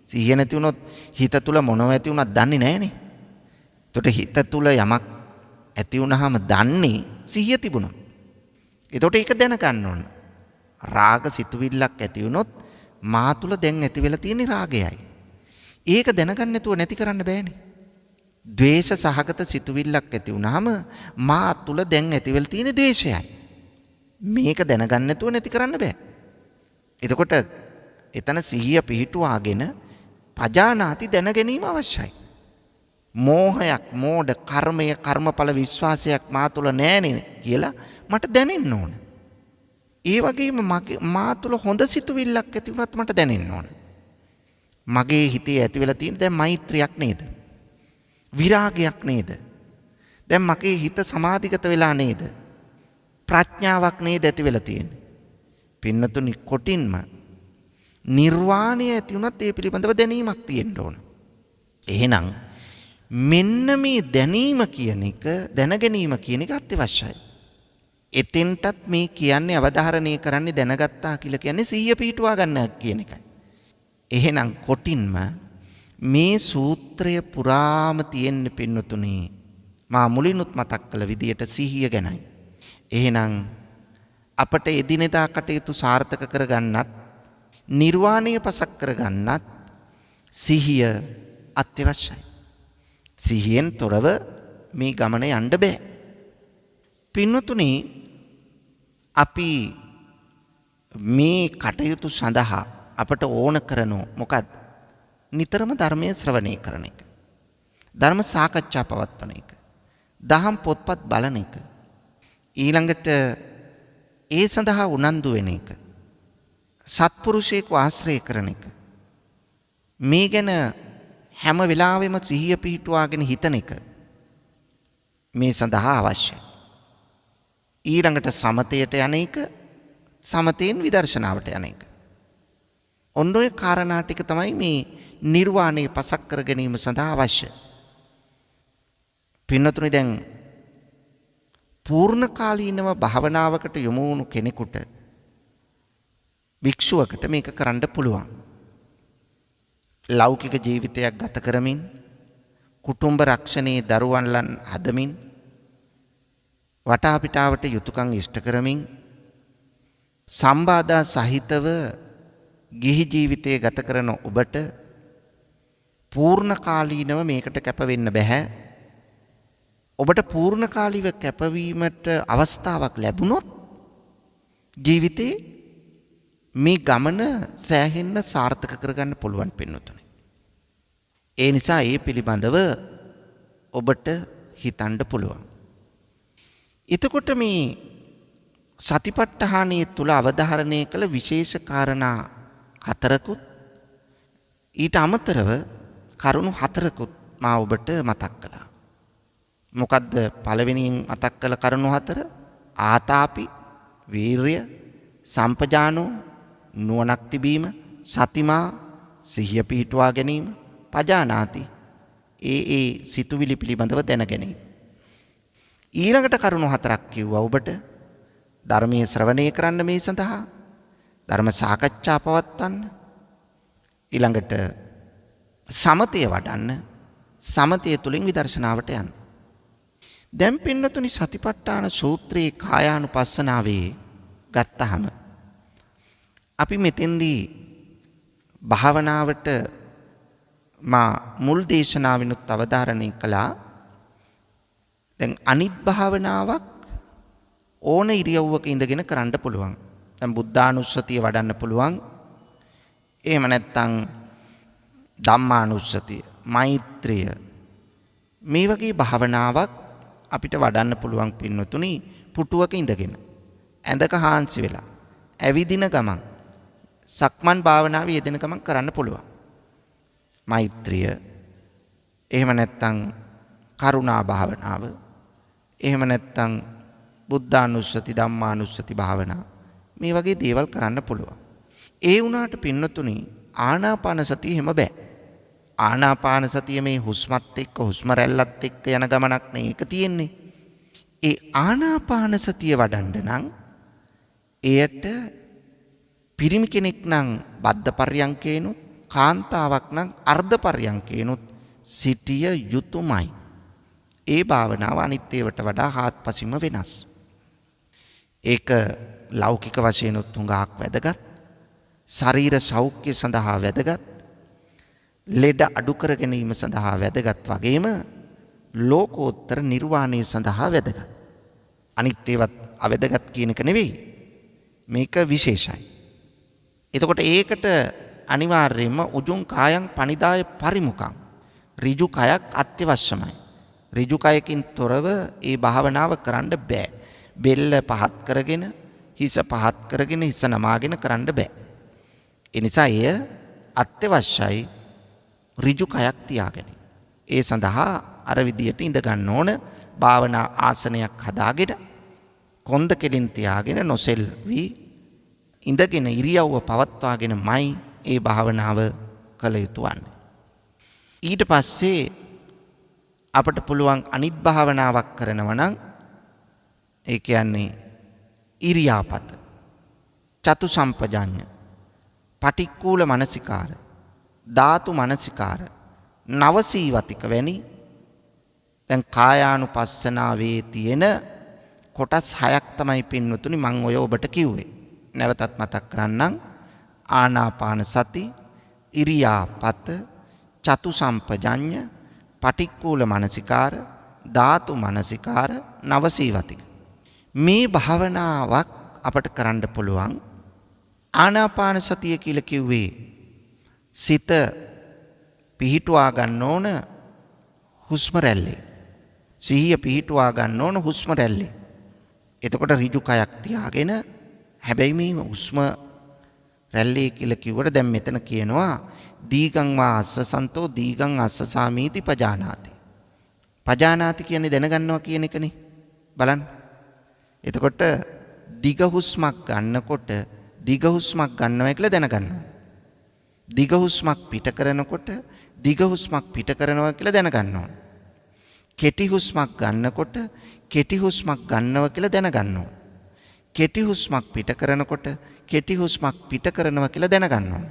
සිහිය නැති වුණොත් හිත තුල මොනව ඇති වුණත් දන්නේ නැහනේ. එතකොට හිත තුල යමක් ඇති වුණාම දන්නේ සිහිය තිබුණොත්. එතකොට ඒක දැනගන්න ඕන. රාග සිතුවිල්ලක් ඇති වුණොත් මා තුල දැන් ඇති වෙලා තියෙන රාගයයි. ඒක දැනගන්න නැතුව නැති කරන්න බෑනේ. ද්වේෂ සහගත සිතුවිල්ලක් ඇති වුණාම මා තුල දැන් ඇති වෙලා තියෙන ද්වේෂයයි. මේක දැනගන්න නැතුව නැති කරන්න බෑ. එතකොට එතන සිහිය පිහිටුවාගෙන පජානාති දැන ගැනීම අවශ්‍යයි. මෝහයක්, මෝඩ කර්මය, කර්මඵල විශ්වාසයක් මා තුල නැහැනේ කියලා මට දැනෙන්න ඕන. ඒ වගේම මා තුල හොඳ සිතුවිල්ලක් ඇති වුණත් මට දැනෙන්න ඕන. මගේ හිතේ ඇති වෙලා තියෙන දැන් මෛත්‍රියක් නේද? විරාගයක් නේද? දැන් මගේ හිත සමාධිගත වෙලා නේද? ප්‍රඥාවක් නේද ඇති වෙලා තියෙන්නේ? පින්නතුනි කොටින්ම නිර්වාණය ඇති වුණත් ඒ පිළිබඳව දැනීමක් තියෙන්න ඕන. එහෙනම් මෙන්න මේ දැනීම කියන එක, දැන ගැනීම කියන එක අත්‍යවශ්‍යයි. එතෙන්ටත් මේ කියන්නේ අවධාරණය කරන්නේ දැනගත්තා කියලා කියන්නේ සිහිය පිහිටුවා ගන්න කියන එකයි. එහෙනම් කොටින්ම මේ සූත්‍රය පුරාම තියෙන්න පින්නතුනි මා මුලිනුත් මතක් කළ විදියට සිහිය ගැනයි. එහෙනම් අපට එදිනෙදා කටයුතු සාර්ථක කරගන්නත්, නිර්වාණය පසක් කරගන්නත් සිහිය අත්‍යවශ්‍යයි. සිහියෙන් තොරව මේ ගමන යන්න බෑ. පින්නතුනි අපි මේ කටයුතු සඳහා අපට ඕන කරනෝ මොකක්ද? නිතරම ධර්මයේ ශ්‍රවණය කරන එක. ධර්ම සාකච්ඡා පවත්වන එක. දහම් පොත්පත් බලන එක. ඊළඟට ඒ සඳහා උනන්දු වෙන එක. සත්පුරුෂයෙකු ආශ්‍රය කරන එක. මේ ගැන හැම වෙලාවෙම සිහිය පිහිටුවාගෙන හිතන එක මේ සඳහා අවශ්‍යයි. ඊළඟට සමතයට යන එක, සමතයෙන් විදර්ශනාවට යන එක. ඔන්න ඔය කාරණා ටික තමයි මේ නිර්වාණය පසක් කර ගැනීම සඳහා අවශ්‍ය. පින්නතුනි දැන් පූර්ණ කාලීනව භාවනාවකට යොමු වුණු කෙනෙකුට, භික්ෂුවකට මේක කරන්න පුළුවන්. ලෞකික ජීවිතයක් ගත කරමින්, කුටුම්බ රක්ෂණයේ දරුවන්ලන් හදමින්, වටා පිටාවට යුතුයකම් ඉෂ්ට කරමින්, සම්බාධා සහිතව ගිහි ජීවිතය ගත කරන ඔබට පූර්ණකාලීනව මේකට කැප වෙන්න බෑ. ඔබට පූර්ණකාලීව කැපවීමට අවස්ථාවක් ලැබුණොත් ජීවිතේ මේ ගමන සෑහෙන්න සාර්ථක කරගන්න පුළුවන් පින්නතුනේ. ඒ නිසා ඒ පිළිබඳව ඔබට හිතන්න පුළුවන්. එතකොට මේ සතිපට්ඨානයේ තුල අවධාරණය කළ විශේෂ කාරණා හතරකුත් ඊට අමතරව කරුණු හතරකුත් මා ඔබට මතක් කළා. මොකද්ද පළවෙනියෙන් මතක් කළ කරුණු හතර? ආතාපි, වීර්ය, සම්පජානෝ, නුවණක් තිබීම, සතිමා, සිහිය පිහිටුවා ගැනීම, පජානාති, ඒ සිතුවිලි පිළිබඳව දැන ගැනීම. ඊළඟට කරුණු හතරක් කිව්වා ඔබට. ධර්මයේ ශ්‍රවණය කරන්න මේ සඳහා, ධර්ම සාකච්ඡා පවත්වන්න, ඊළඟට සමතය වඩන්න, සමතය තුලින් විදර්ශනාවට යන්න. දැන් පින්නතුනි සතිපට්ඨාන සූත්‍රයේ කායානුපස්සනාවේ ගත්තහම අපි මෙතෙන්දී භාවනාවට මා මුල් දේශනාවිනුත් අවධාරණය කළා. දැන් අනිත් භාවනාවක් ඕන ඉරියව්වක ඉඳගෙන කරන්න පුළුවන්. දැන් බුද්ධානුස්සතිය වඩන්න පුළුවන්. එහෙම නැත්නම් ධම්මානුස්සතිය, මෛත්‍රිය මේ වගේ භාවනාවක් අපිට වඩන්න පුළුවන් පින්නතුනි පුටුවක ඉඳගෙන. ඇඳක හාන්සි වෙලා ඇවිදින ගමන් සක්මන් භාවනාවේ යෙදෙන ගමන් කරන්න පුළුවන්. මෛත්‍රිය, එහෙම නැත්නම් කරුණා භාවනාව, එහෙම නැත්නම් බුද්ධානුස්සති, ධම්මානුස්සති භාවනා මේ වගේ දේවල් කරන්න පුළුවන්. ඒ වුණාට පින්නතුනි ආනාපාන සතිය හැම බෑ. ආනාපාන සතිය මේ හුස්මත් එක්ක හුස්ම රැල්ලත් එක්ක යන ගමනක් නේ ඒක තියෙන්නේ. ඒ ආනාපාන සතිය වඩන්න නම් එයට පිරිමි කෙනෙක් නම් බද්ධ පර්යංකේනොත්, කාන්තාවක් නම් අර්ධ පර්යංකේනොත් සිටිය යුතුයමයි. ඒ භාවනාව අනිත් ඒවට වඩා හාත්පසින්ම වෙනස්. ඒක ලෞකික වශයෙන් උතුංගාක් වැදගත්. ශරීර සෞඛ්‍ය සඳහා වැදගත්. ලෙඩ අඩු කර ගැනීම සඳහා වැදගත් වගේම ලෝකෝත්තර නිර්වාණය සඳහා වැදගත්. අනිත් ඒවත් අවැදගත් කියන එක නෙවෙයි. මේක විශේෂයි. එතකොට ඒකට අනිවාර්යයෙන්ම උජුං කායං පනිදාය පරිමුඛං, ඍජු කයක් අත්‍යවශ්‍යමයි. ඍජු කයකින් තොරව ඒ භාවනාව කරන්න බෑ. බෙල්ල පහත් කරගෙන, හිස පහත් කරගෙන, හිස නමාගෙන කරන්න බෑ. ඒ නිසා එය අත්‍යවශ්‍යයි ඍජු කයක් තියාගෙන. ඒ සඳහා අර විදියට ඉඳ ගන්න ඕන. භාවනා ආසනයක් හදාගෙන කොන්ද කෙලින් තියාගෙන නොසෙල්වි ඉඳගෙන ඉරියව්ව පවත්වාගෙනමයි ඒ භාවනාව කළ යුතු වන්නේ. ඊට පස්සේ අපට පුළුවන් අනිත් භාවනාවක් කරනවා නම් ඒ කියන්නේ ඉරියාපත, චතු සම්පජාඤ්ඤ, පටික්කුල මනසිකාර, ධාතු මනසිකාර, නවසීවතික වැනි දැන් කායානුපස්සනාවේ තියෙන කොටස් 6ක් තමයි පින්වතුනි මම ඔය ඔබට කිව්වේ. නැවතත් මතක් කරන්නම්. ආනාපාන සති, ඉරියාපත, චතු සම්පජාඤ්ඤ, පටික්කුල මනසිකාර, ධාතු මනසිකාර, නවසීවතික. මේ භාවනාවක් අපට කරන්න පුළුවන්. ආනාපාන සතිය කියලා කිව්වේ සිත පිහිටුවා ගන්න ඕන හුස්ම රැල්ලේ. සිහිය පිහිටුවා ගන්න ඕන හුස්ම රැල්ලේ. එතකොට ඍජු කයක් තියාගෙන, හැබැයි මේ හුස්ම රැල්ලේ කියලා කිව්වට දැන් මෙතන කියනවා දීගං වා අස්සසන්තෝ දීගං අස්සසාමීති පජානාති. පජානාති කියන්නේ දැනගන්නවා කියන එකනේ. බලන්න. එතකොට දිග හුස්මක් ගන්නකොට දිග හුස්මක් ගන්නවා කියලා දැනගන්නවා. දිග හුස්මක් පිට කරනකොට දිග හුස්මක් පිට කරනවා කියලා දැනගන්නවා. කෙටි හුස්මක් ගන්නකොට කෙටි හුස්මක් ගන්නවා කියලා දැනගන්නවා. කෙටි හුස්මක් පිට කරනකොට කෙටි හුස්මක් පිට කරනවා කියලා දැනගන්නවා.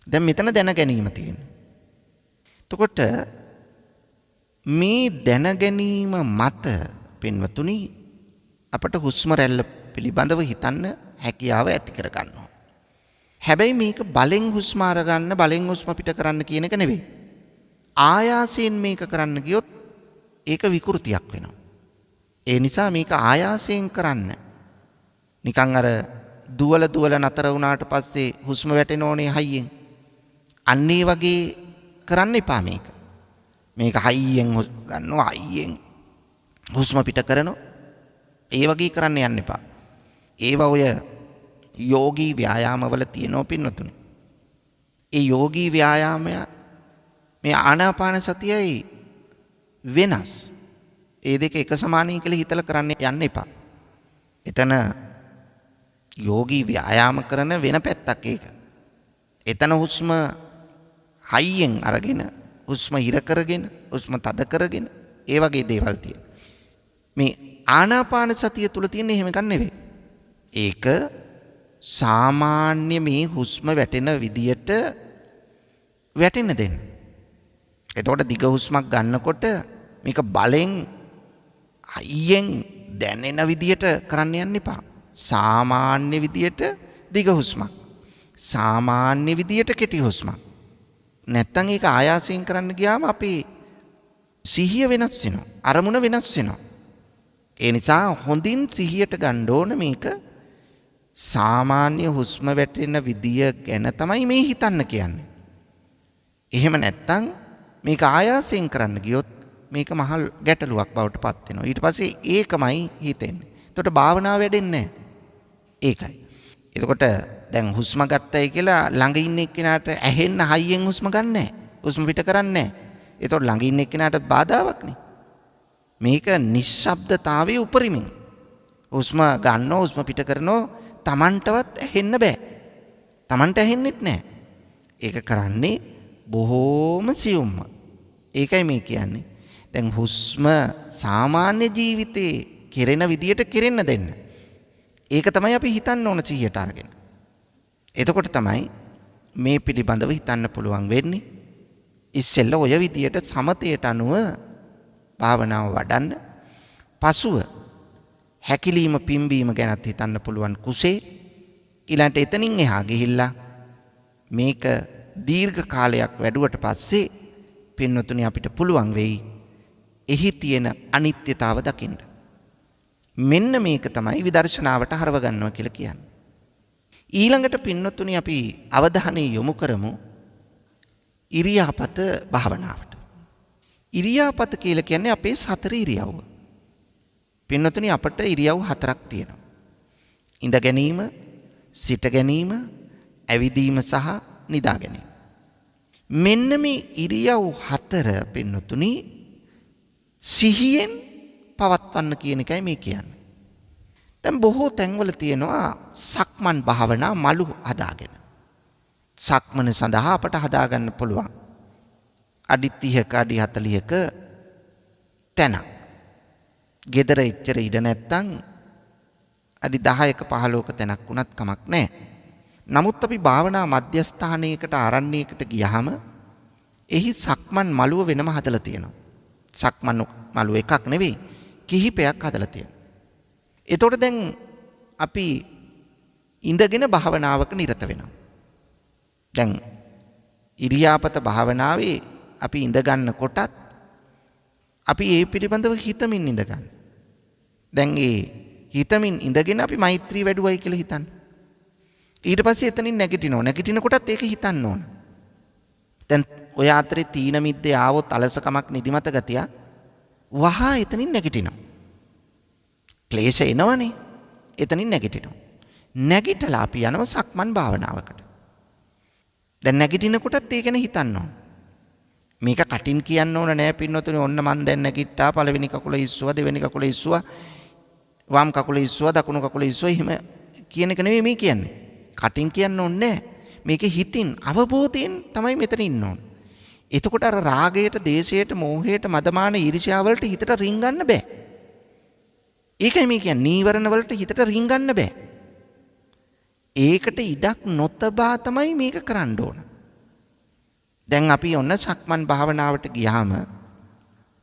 දැන් මෙතන දැන ගැනීම තියෙනවා. එතකොට මේ දැන ගැනීම මත පින්වතුනි අපට හුස්ම රැල්ල පිළිබඳව හිතන්න හැකියාව ඇති කර ගන්නවා. හැබැයි මේක බලෙන් හුස්ම අරගන්න බලෙන් හුස්ම පිට කරන්න කියන එක නෙවෙයි. ආයාසයෙන් මේක කරන්න ගියොත් ඒක විකෘතියක් වෙනවා. ඒ නිසා මේක ආයාසයෙන් කරන්න. නිකන් අර දුවල නතර වුණාට පස්සේ හුස්ම වැටෙන ඕනේ හයියෙන්. අන්න ඒ වගේ කරන්න එපා මේක. මේක හයියෙන් ගන්නවා හයියෙන් හුස්ම පිට කරනවා. ඒ වගේ කරන්න යන්න එපා. ඒවා ඔය යෝගී ව්‍යායාමවල තියෙනවා පින්නතුනේ. ඒ යෝගී ව්‍යායාමය මේ ආනාපාන සතියයි වෙනස්. ඒ දෙක එක සමානයි කියලා හිතලා කරන්න යන්න එපා. එතන යෝගී ව්‍යායාම කරන වෙන පැත්තක් ඒක. එතන හුස්ම හයියෙන් අරගෙන හුස්ම හිර කරගෙන හුස්ම තද කරගෙන ඒ වගේ දේවල් තියෙනවා. මේ ආනාපාන සතිය තුල තියෙන එහෙම ගන්න නෙවෙයි. ඒක සාමාන්‍ය මේ හුස්ම වැටෙන විදියට වැටෙන්න දෙන්න. එතකොට දිග හුස්මක් ගන්නකොට මේක බලෙන් හයියෙන් දැනෙන විදියට කරන්න යන්න එපා. සාමාන්‍ය විදියට දිග හුස්මක්. සාමාන්‍ය විදියට කෙටි හුස්මක්. නැත්තම් ඒක ආයාසයෙන් කරන්න ගියාම අපේ සිහිය වෙනස් වෙනවා. අරමුණ වෙනස් වෙනවා. ඒ නිසා හොඳින් සිහියට ගන්න ඕන මේක සාමාන්‍ය හුස්ම වැටෙන විදිය ගැන තමයි මේ හිතන්න කියන්නේ. එහෙම නැත්තම් මේක ආයාසයෙන් කරන්න ගියොත් මේක මහ ගැටලුවක් බවට පත් වෙනවා. ඊට පස්සේ ඒකමයි හිතෙන්නේ. එතකොට භාවනාව වැඩෙන්නේ නැහැ. ඒකයි. එතකොට දැන් හුස්ම ගත්තයි කියලා ළඟ ඉන්න එක්කෙනාට ඇහෙන්න හයියෙන් හුස්ම ගන්න නැහැ. හුස්ම පිට කරන්නේ නැහැ. එතකොට ළඟ ඉන්න එක්කෙනාට බාධාවක් නේ. මේක නිශ්ශබ්දතාවයේ උපරිමයෙන්. හුස්ම ගන්නව හුස්ම පිට කරනව Tamanටවත් ඇහෙන්න බෑ. Tamanට ඇහෙන්නෙත් නැහැ. ඒක කරන්නේ බොහෝම සියුම්ම. ඒකයි මේ කියන්නේ. දැන් හුස්ම සාමාන්‍ය ජීවිතේ කෙරෙන විදියට කෙරෙන්න දෙන්න. ඒක තමයි අපි හිතන්න ඕන සිහියට අරගෙන. එතකොට තමයි මේ පිළිබඳව හිතන්න පුළුවන් වෙන්නේ. ඉස්සෙල්ල ඔය විදියට සමතයට අනුව භාවනාව වඩන්න. පසුව හැකිලීම පිම්බීම ගැනත් හිතන්න පුළුවන් කුසේ. ඊළඟට එතනින් එහා ගිහිල්ලා මේක දීර්ඝ කාලයක් වැඩුවට පස්සේ පින්නතුනි අපිට පුළුවන් වෙයි එහි තියෙන අනිත්‍යතාව දකින්න. මෙන්න මේක තමයි විදර්ශනාවට හරව ගන්නවා කියලා කියන්නේ. ඊළඟට පින්නතුනි අපි අවධානය යොමු කරමු ඉරියාපත භාවනාවට. ඉරියාපත කියලා කියන්නේ අපේ සතර ඉරියව්ව. පින්නතුනි අපට ඉරියව් හතරක් තියෙනවා. ඉඳ ගැනීම, සිට ගැනීම, ඇවිදීම සහ නිදා ගැනීම. මෙන්න මේ ඉරියව් හතර පින්නතුනි සිහියෙන් පවත්වන්න කියන එකයි මේ කියන්නේ. දැන් බොහෝ තැන්වල තියෙනවා සක්මන් භාවනා මළු හදාගෙන. සක්මන සඳහා අපට හදාගන්න පුළුවන්. අඩි 30ක අඩි 40ක තැනක්. ගෙදර එච්චර ඉඩ නැත්තම් අඩි 10ක 15ක තැනක් වුණත් කමක් නැහැ. නමුත් අපි භාවනා මධ්‍යස්ථානයකට ආරණ්‍යයකට ගියාම එහි සක්මන් මළුව වෙනම හදලා තියෙනවා. සක්මන් මළුව එකක් නෙවෙයි කිහිපයක් හදලා තියෙනවා. එතකොට දැන් අපි ඉඳගෙන භාවනාවක නිරත වෙනවා. දැන් ඉරියාපත භාවනාවේ අපි ඉඳ ගන්න කොටත් අපි ඒ පිළිබඳව හිතමින් ඉඳ ගන්න. දැන් ඒ හිතමින් ඉඳගෙන අපි මෛත්‍රී වැඩුවයි කියලා හිතන්න. ඊට පස්සේ එතනින් නැගිටිනවා. නැගිටින කොටත් ඒක හිතන්න ඕන. දැන් ඔය අතරේ තීන මිද්දේ ආවොත් අලසකමක් නිදිමත ගතිය වහා එතනින් නැගිටිනවා. ක්ලේශ එනවනේ. එතනින් නැගිටිනවා. නැගිටලා අපි යනවා සක්මන් භාවනාවකට. දැන් නැගිටින කොටත් ඒ ගැන හිතන්න ඕන. මේක කටින් කියන්න ඕන නෑ පින්නතුනේ. ඔන්න මන් දැන් නැගිට්ටා. පළවෙනි කකුල ඉස්සුවා, දෙවෙනි කකුල ඉස්සුවා, වම් කකුල ඉස්සුවා, දකුණු කකුල ඉස්සුවා. එහෙම කියන එක නෙවෙයි මේ කියන්නේ. කටින් කියන්න ඕනේ නෑ. මේක හිතින් අවබෝධයෙන් තමයි මෙතන ඉන්න ඕන. එතකොට අර රාගයට, දේශයට, මෝහයට, මදමාන, ඊර්ෂ්‍යාවලට හිතට රිංගන්න බෑ. ඒකයි මේ කියන්නේ නීවරණ වලට හිතට රිංගන්න බෑ. ඒකට ඉඩක් නොතබා තමයි මේක කරන්න ඕන. දැන් අපි ඔන්න සක්මන් භාවනාවට ගියාම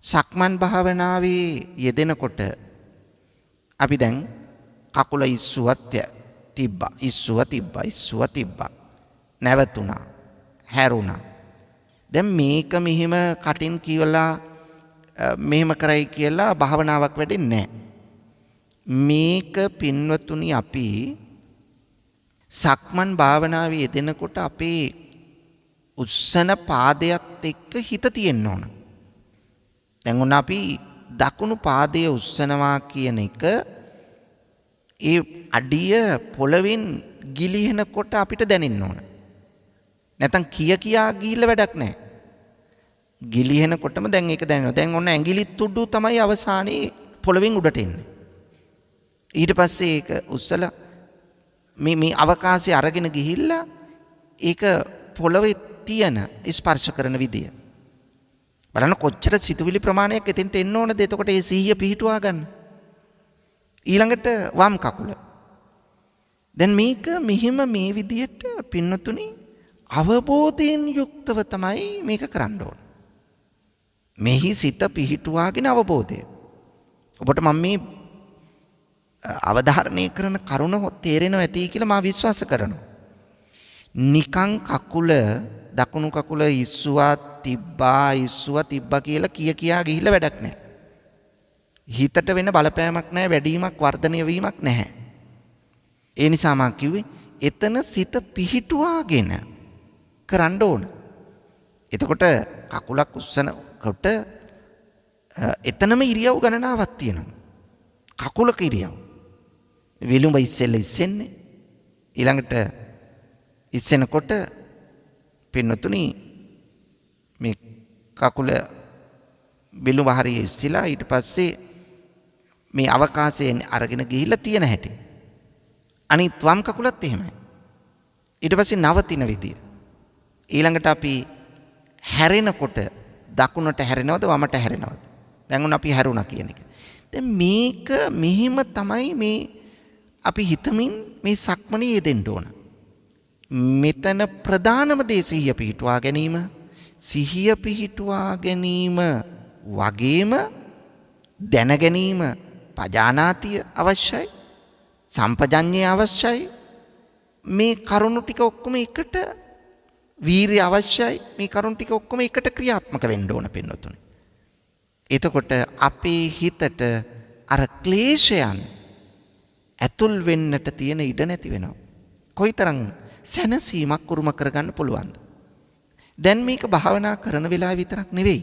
සක්මන් භාවනාවේ යෙදෙනකොට අපි දැන් කකුල ඉස්සුවත් තිබ්බා, ඉස්සුවා තිබ්බා, ඉස්සුවා තිබ්බා. නැවතුණා. හැරුණා. දැන් මේක මෙහිම කටින් කියවලා මෙහෙම කරයි කියලා භාවනාවක් වැඩෙන්නේ නැහැ. මේක පින්වතුනි අපි සක්මන් භාවනාවේ යෙදෙනකොට අපේ උස්සන පාදයට එක්ක හිත තියෙන්න ඕන. දැන් උන අපි දකුණු පාදයේ උස්සනවා කියන එක ඒ අඩිය පොළවෙන් ගිලිහෙනකොට අපිට දැනෙන්න ඕන. නැත්තම් කියා ගිහිල්ලා වැඩක් නැහැ. ගිලිහෙනකොටම දැන් ඒක දැනෙනවා. දැන් ඔන්න ඇඟිලි තුඩු තමයි අවසානයේ පොළවෙන් උඩට එන්නේ. ඊට පස්සේ ඒක උස්සලා මේ අවකාශය අරගෙන ගිහිල්ලා ඒක පොළවේ තියෙන ස්පර්ශ කරන විදිය. බලන්න කොච්චර සිතුවිලි ප්‍රමාණයක් එතෙන්ට එන්න ඕනද? එතකොට ඒ සිහිය පිහිටුවා ගන්න. ඊළඟට වම් කකුල. දැන් මේක මෙහිම මේ විදියට පින්නතුනි අවබෝධයෙන් යුක්තව තමයි මේක කරන්න ඕන. මෙහි සිත පිහිටුවාගෙන අවබෝධය. ඔබට මම මේ අවධාරණය කරන කරුණ තේරෙනවා ඇති කියලා මා විශ්වාස කරනවා. නිකං කකුල දකුණු කකුල ඉස්සුවා තිබ්බා කියලා කියා ගිහිල්ලා වැඩක් නැහැ. හිතට වෙන බලපෑමක් නැහැ, වැඩිවීමක් වර්ධනය වීමක් නැහැ. ඒ නිසා මම කිව්වේ එතන සිත පිහිටුවාගෙන කරන්න ඕන. එතකොට කකුලක් උස්සනකොට එතනම ඉරියව් ගණනාවක් තියෙනවා. කකුලක ඉරියව්. විලුඹ ඉස්සෙන්නේ. ඊළඟට ඉස්සෙනකොට පින්නතුනි මේ කකුල විලුඹ හරිය ඉස්සිලා ඊට පස්සේ මේ අවකාශයෙන් අරගෙන ගිහිල්ලා තියෙන හැටි. අනිත් වම් කකුලත් එහෙමයි. ඊට පස්සේ නවතින විදිය. ඊළඟට අපි හැරෙනකොට දකුණට හැරෙනවද වමට හැරෙනවද? දැන් උන් අපි හැරුණා කියන එක. දැන් මේක මෙහිම තමයි මේ අපි හිතමින් මේ සක්මනේ යෙදෙන්න ඕන. මෙතන ප්‍රධානම දේ සිහිය පිහිටුවා ගැනීම. සිහිය පිහිටුවා ගැනීම වගේම දැන ගැනීම පජානාතිය අවශ්‍යයි. සම්පජඤ්ඤය අවශ්‍යයි. මේ කරුණු ටික ඔක්කොම එකට වීරිය අවශ්‍යයි. මේ කරුණු ටික ඔක්කොම එකට ක්‍රියාත්මක වෙන්න ඕන පින්නතුනි. එතකොට අපේ හිතට අර ක්ලේශයන් ඇතුල් වෙන්නට තියෙන ඉඩ නැති වෙනවා. කොයිතරම් සැනසීමක් උරුම කරගන්න පුළුවන්ද? දැන් මේක භාවනා කරන වෙලාව විතරක් නෙවෙයි.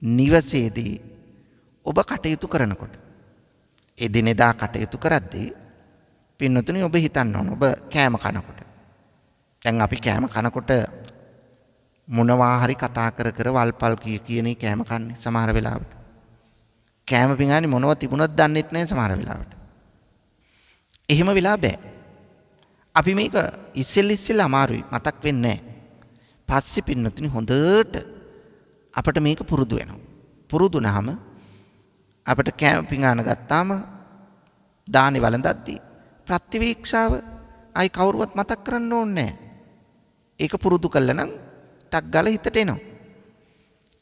නිවසේදී ඔබ කටයුතු කරනකොට එදිනෙදා කටයුතු කරද්දී පින්නතුනි ඔබ හිතන්න ඕන ඔබ කෑම කනකොට. දැන් අපි කෑම කනකොට මොනවා හරි කතා කර වල්පල් කියන කෑම කන්නේ සමහර වෙලාවට. කෑම පිඟානේ මොනව තිබුණත් දන්නෙත් නැහැ සමහර වෙලාවට. එහෙම වෙලා බෑ. අපි මේක ඉස්සෙල්ල අමාරුයි මතක් වෙන්නේ නැහැ. පස්සේ පින්නතුනි හොඳට අපිට මේක පුරුදු වෙනවා. පුරුදුනහම අපිට කෑම පිඟාන ගත්තාම දානේ වළඳද්දී ප්‍රතිවීක්ෂාව අයි කවුරුවත් මතක් කරන්න ඕනේ නැහැ. ඒක පුරුදු කළා නම් ටක් ගාලා හිතට එනවා.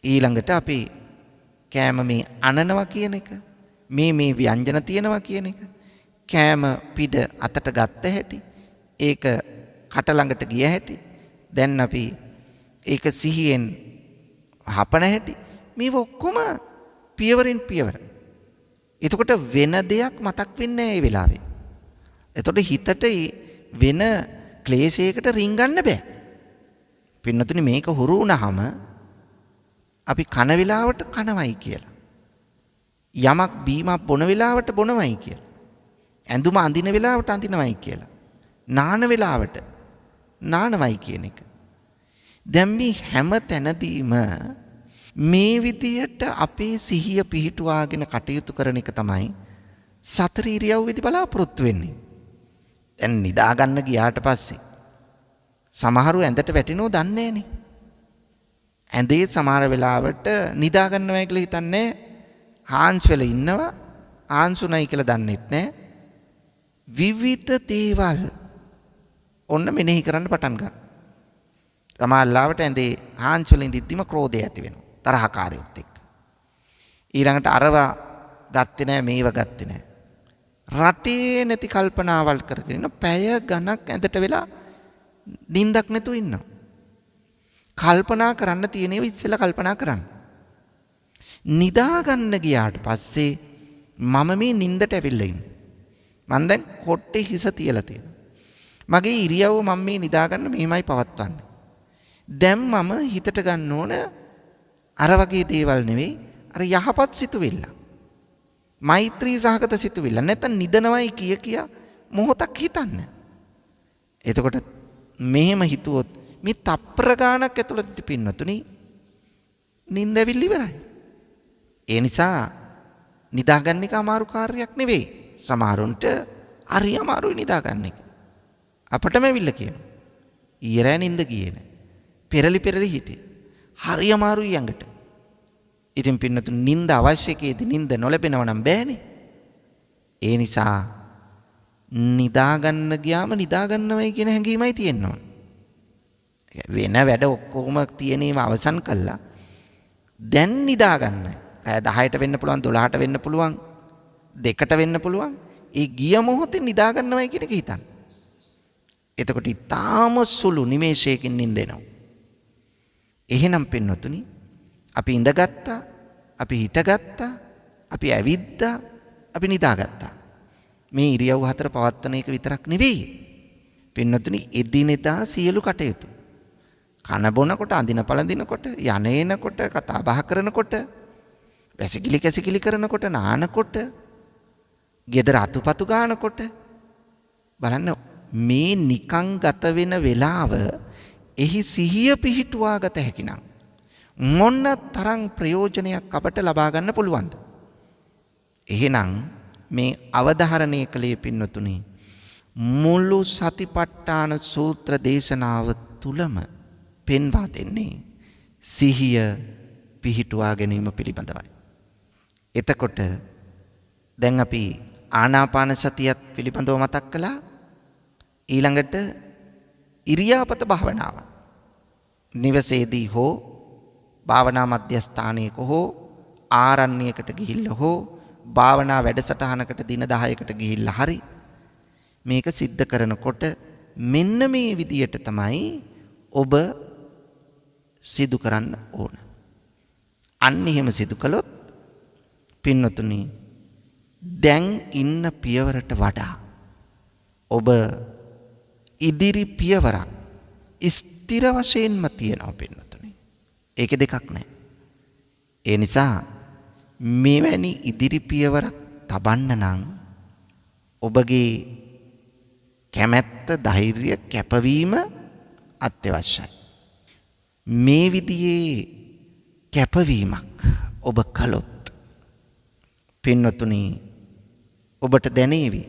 ඊළඟට අපි කෑම මේ අනනවා කියන එක, මේ ව්‍යංජන තියෙනවා කියන එක, කෑම පිට අතට ගත්ත හැටි, ඒක කට ළඟට ගිය හැටි, දැන් අපි ඒක සිහියෙන් හපන හැටි, මේව ඔක්කොම පියවරෙන් පියවර. එතකොට වෙන දෙයක් මතක් වෙන්නේ නැහැ ඒ වෙලාවේ. එතකොට හිතට වෙන ක්ලේශයකට රිංගන්න බෑ. පින්නතුනි මේක හුරු වුණාම අපි කන වෙලාවට කනවයි කියලා. යමක් බීමක් බොන වෙලාවට බොනවයි කියලා. ඇඳුම අඳින වෙලාවට අඳිනවයි කියලා. නාන වෙලාවට නානවයි කියන එක. දැන් මේ හැම තැනදීම මේ විදියට අපේ සිහිය පිහිටුවාගෙන කටයුතු කරන එක තමයි සතර ඉරියව්වෙදි බලාපොරොත්තු වෙන්නේ. දැන් නිදා ගන්න ගියාට පස්සේ සමහරු ඇඳට වැටෙනව දන්නේ නැහනේ. ඇඳේ සමහර වෙලාවට නිදා ගන්නවා කියලා හිතන්නේ හාන්ස් වෙලා ඉන්නවා ආන්සුණයි කියලා දන්නෙත් නැහැ. විවිධ දේවල් ඔන්න මෙනෙහි කරන්න පටන් ගන්නවා. සමහරවිට ඇඳේ හාන්ස් වෙලා ඉඳිද්දිම ක්‍රෝධය ඇති වෙනවා. තරහකාරයොත් එක්ක. ඊළඟට අරවා ගත්තේ නැහැ මේව ගත්තේ නැහැ. රටේ නැති කල්පනාවල් කරගෙන පැය ගණක් ඇඳට වෙලා නිින්දක් නැතුව ඉන්නවා. කල්පනා කරන්න තියෙනව ඉස්සෙල්ලා කල්පනා කරන්න. නිදා ගන්න ගියාට පස්සේ මම මේ නිින්දට ඇවිල්ලා ඉන්නේ. මම දැන් කොට්ටේ හිස තියලා තියෙනවා. මගේ ඉරියව්ව මම මේ නිදා ගන්න මෙහෙමයි පවත්වන්නේ. දැන් මම හිතට ගන්න ඕන අර වගේ දේවල් නෙවෙයි අර යහපත් සිතුවිල්ල. මෛත්‍රී සහගත සිතුවිල්ල. නැත්නම් නිදනවයි කිය මොහොතක් හිතන්න. එතකොට මෙහෙම හිතුවොත් මේ තප්පර ගානක් ඇතුළත පින්නතුනි නිින්ද ඇවිල්ලා ඉවරයි. ඒ නිසා නිදාගන්න එක අමාරු කාර්යයක් නෙවෙයි. සමහරුන්ට හරි අමාරුයි නිදාගන්න එක. අපටම ඇවිල්ලා කියනවා. ඊයේ රෑ නිින්ද ගියේ නෑ. පෙරලි හිටියේ. හරි අමාරුයි යඟට. ඉතින් පින්නතුනි නිින්ද අවශ්‍ය කේදී නිින්ද නොලැබෙනව නම් බෑනේ. ඒ නිසා නිදාගන්න ගියාම නිදාගන්නවයි කියන හැඟීමයි තියෙන්න ඕන. වෙන වැඩ ඔක්කොම තියෙනේම අවසන් කළා. දැන් නිදාගන්න. රෑ 10ට වෙන්න පුළුවන් 12ට වෙන්න පුළුවන් 2ට වෙන්න පුළුවන්. ඒ ගිය මොහොතේ නිදාගන්නවයි කියන එක හිතන්න. එතකොට ඊටාම සුළු නිමේෂයකින් නිින්දෙනවා. එහෙනම් පින්නතුනි අපි ඉඳගත්තා, අපි හිටගත්තා, අපි ඇවිද්දා, අපි නිදාගත්තා. මේ ඉරියව් හතර පවත්වන එක විතරක් නෙවෙයි. පින්නතුනි එදිනෙදා සියලු කටයුතු. කන බොනකොට, අඳින පළඳිනකොට, යන එනකොට, කතා බහ කරනකොට, වැසිකිලි කැසිකිලි කරනකොට, නානකොට, ගෙදර අතුපතු ගානකොට බලන්න මේ නිකං ගත වෙන වෙලාව එහි සිහිය පිහිටුවා ගත හැකිනම් මොන්න තරම් ප්‍රයෝජනයක් අපට ලබා ගන්න පුළුවන්ද? එහෙනම් මේ අවධාරණය කළේ පින්නතුනි මුළු සතිපට්ඨාන සූත්‍ර දේශනාව තුලම පෙන්වා දෙන්නේ සිහිය පිහිටුවා ගැනීම පිළිබඳවයි. එතකොට දැන් අපි ආනාපාන සතියත් පිළිබඳව මතක් කළා. ඊළඟට ඉරියාපත භාවනාව. නිවසේදී හෝ භාවනා මධ්‍යස්ථානයක හෝ ආරණ්‍යයකට ගිහිල්ලා හෝ භාවනා වැඩසටහනකට දින 10කට ගිහිල්ලා හරි මේක සිද්ධ කරනකොට මෙන්න මේ විදියට තමයි ඔබ සිදු කරන්න ඕන. අන්න එහෙම සිදු කළොත් පින්නතුනි දැන් ඉන්න පියවරට වඩා ඔබ ඉදිරි පියවරක් ස්ථිර වශයෙන්ම තියෙනවා පින්නතුනි. ඒක දෙකක් නැහැ. ඒ නිසා මෙවැනි ඉදිරි පියවරක් තබන්න නම් ඔබගේ කැමැත්ත, ධෛර්යය, කැපවීම අත්‍යවශ්‍යයි. මේ විදිහේ කැපවීමක් ඔබ කළොත් පින්නතුනි ඔබට දැනේවි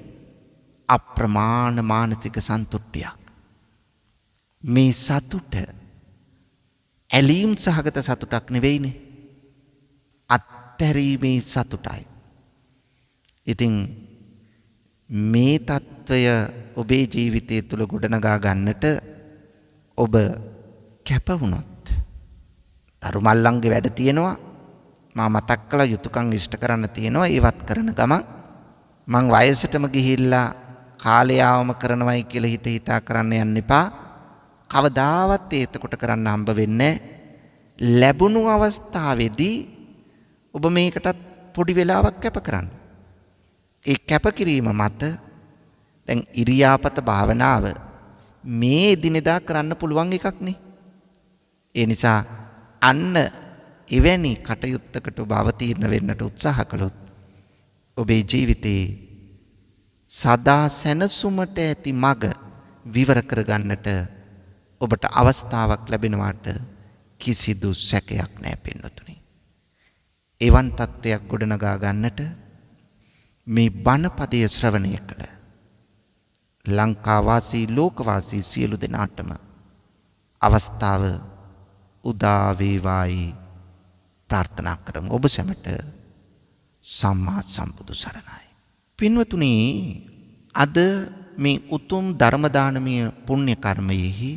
අප්‍රමාණ මානසික සන්තුෂ්ටියක්. මේ සතුට ඇලීම් සහගත සතුටක් නෙවෙයිනේ. අත්හැරීමේ සතුටයි. ඉතින් මේ తত্ত্বය ඔබේ ජීවිතය තුළ ගොඩනගා ගන්නට ඔබ කැප වුණොත් තරුමල්ලන්ගේ වැඩ තියෙනවා. මා මතක් කළා යුතුයකම් ඉෂ්ට කරන්න තියෙනවා. ඒවත් කරන ගමන් මං වයසටම ගිහිල්ලා කාලය ආවම කරනවයි කියලා හිතා කරන්න යන්න එපා. කවදාවත් ඒතකොට කරන්න හම්බ වෙන්නේ ලැබුණු අවස්ථාවේදී ඔබ මේකටත් පොඩි වෙලාවක් කැප කරන්න. ඒ කැපකිරීම මත දැන් ඉරියාපත භාවනාව මේ දිනදා කරන්න පුළුවන් එකක් නේ. ඒ නිසා අන්න එවැනි කටයුත්තකට ඔබ අවතීර්ණ වෙන්නට උත්සාහ කළොත් ඔබේ ජීවිතේ සදා සැනසුමට ඇති මඟ විවර කරගන්නට ඔබට අවස්ථාවක් ලැබෙනවාට කිසිදු සැකයක් නැහැ පින්නතුනි. එවන් තත්ත්වයක් ගොඩනගා ගන්නට මේ බණපදය ශ්‍රවණය කළ ලංකාවාසී ලෝකවාසී සියලු දෙනාටම අවස්ථාව උදා වේවායි ප්‍රාර්ථනා කරමු. ඔබ සැමට සම්මා සම්බුදු සරණයි. පින්වතුනි අද මේ උතුම් ධර්ම දානමය පුණ්‍ය කර්මයෙහි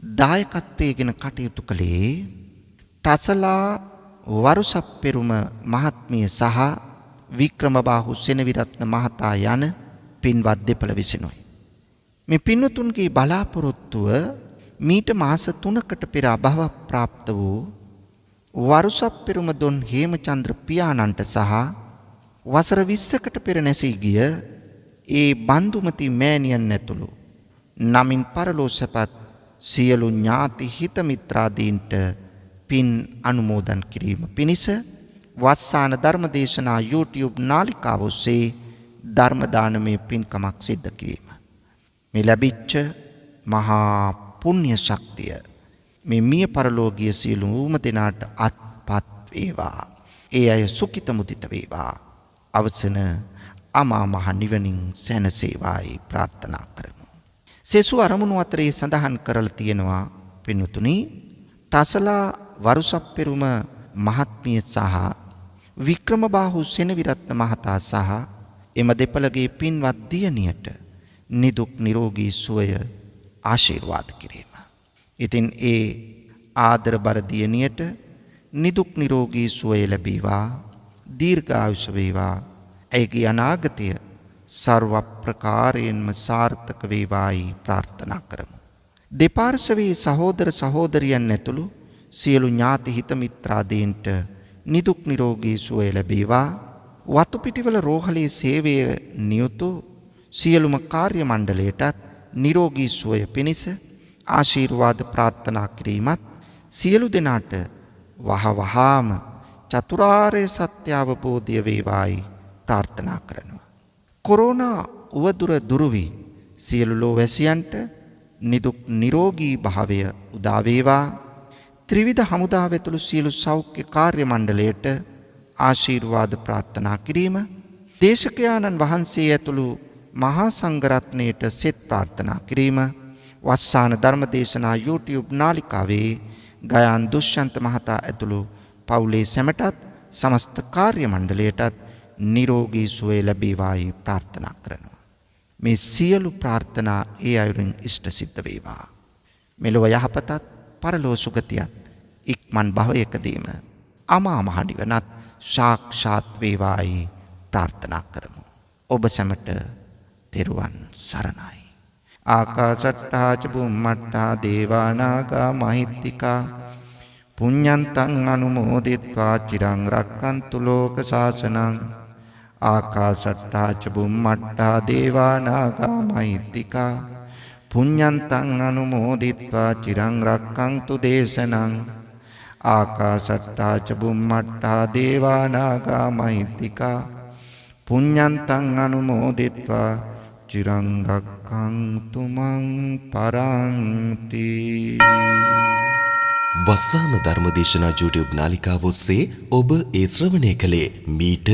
දායකත්වයෙන් කටයුතු කළේ ටසලා වරුසප්පෙරුම මහත්මිය සහ වික්‍රමබාහු සෙනවිරත්න මහතා යන පින්වත් දෙපළ විසිනුයි. මේ පින්නතුන්ගේ බලාපොරොත්තුව මීට මාස 3කට පෙර අභව ප්‍රාප්ත වූ වරුසප්පෙරුම දොන් හේමචන්ද්‍ර පියාණන්ට සහ වසර 20කට පෙර නැසී ගිය ඒ බන්දුමති මෑණියන් ඇතුළු නමින් පරලෝ සැපත් සියලු ඥාති හිත මිත්‍රාදීන්ට පින් අනුමෝදන් කිරීම පිණිස වස්සාන ධර්මදේශනා YouTube නාලිකාව ඔස්සේ ධර්ම දානමය පින්කමක් සිද්ධ කිරීම. මේ ලැබිච්ච මහා පුණ්‍ය ශක්තිය මේ මිය පරලෝකීය සියලුම දෙනාට අත්පත් වේවා. ඒ අය සුඛිත මුදිත වේවා. අවසන අමා මහ නිවනින් සැනසේවායි ප්‍රාර්ථනා කරමු. සෙසු අරමුණු අතරේ සඳහන් කරලා තියෙනවා පින්වතුනි තසලා වරුසප්පෙරුම මහත්මිය සහ වික්‍රමබාහු සෙනවිරත්න මහතා සහ එම දෙපළගේ පින්වත් දියණියට නිදුක් නිරෝගී සුවය ආශිර්වාද කිරීම. ඉතින් ඒ ආදරබර දියණියට නිදුක් නිරෝගී සුවය ලැබේවා, දීර්ඝායුෂ වේවා. ඇයගේ අනාගතය ਸਰව ප්‍රකාරයෙන්ම සාර්ථක වේවායි ප්‍රාර්ථනා කරමු. දෙපාර්ශවයේ සහෝදර සහෝදරියන් ඇතුළු සියලු ඥාති හිත මිත්‍රාදීන්ට නිදුක් නිරෝගී සුවය ලැබේවා. වතුපිටිවල රෝහලේ සේවයේ නියුතු සියලුම කාර්ය මණ්ඩලයටත් නිරෝගී සුවය පිණිස ආශිර්වාද ප්‍රාර්ථනා කිරීමත් සියලු දෙනාට වහවහාම චතුරාර්ය සත්‍ය අවබෝධය වේවායි ප්‍රාර්ථනා කරනවා. කොරෝනා උවදුර දුරු වී සියලු ලෝවැසියන්ට නිදුක් නිරෝගී භාවය උදා වේවා. ත්‍රිවිධ හමුදාව ඇතුළු සියලු සෞඛ්‍ය කාර්ය මණ්ඩලයට ආශිර්වාද ප්‍රාර්ථනා කිරීම, දේශකයාණන් වහන්සේ ඇතුළු මහා සංඝරත්නයට සෙත් ප්‍රාර්ථනා කිරීම, වස්සාන ධර්මදේශනා YouTube නාලිකාවේ ගයාන් දුෂ්යන්ත මහතා ඇතුළු පවුලේ සැමටත් සමස්ත කාර්ය මණ්ඩලයටත් නිරෝගී සුවය ලැබේවායි ප්‍රාර්ථනා කරනවා. මේ සියලු ප්‍රාර්ථනා ඒ අයුරින් ඉෂ්ට සිද්ධ වේවා. මෙලොව යහපතත් පරලෝ සුගතියත් ඉක්මන් භවයකදීම අමා මහ නිවනත් සාක්ෂාත් වේවායි ප්‍රාර්ථනා කරමු. ඔබ සැමට තෙරුවන් සරණයි. ආකාශට්ටා ච බුම්මට්ටා දේවා නාග මහිත්‍තිකා පුඤ්ඤන්තං අනුමෝදිත්වා චිරං රක්ඛන්තු ලෝක ශාසනං. ආකාශට්ටා ච බුම්මට්ටා දේවා නාග මහිත්‍තිකා පුඤ්ඤන්තං අනුමෝදිත්වා චිරං රක්ඛන්තු දේශනං. ආකාශට්ටා ච බුම්මට්ටා දේවා නාග මහිත්‍තිකා පුඤ්ඤන්තං අනුමෝදිත්වා චිරං රක්ඛන්තු මං පරන්ති. වස්සාන ධර්මදේශනා YouTube නාලිකාව ඔස්සේ ඔබ ඒ ශ්‍රවණය කළේ මීට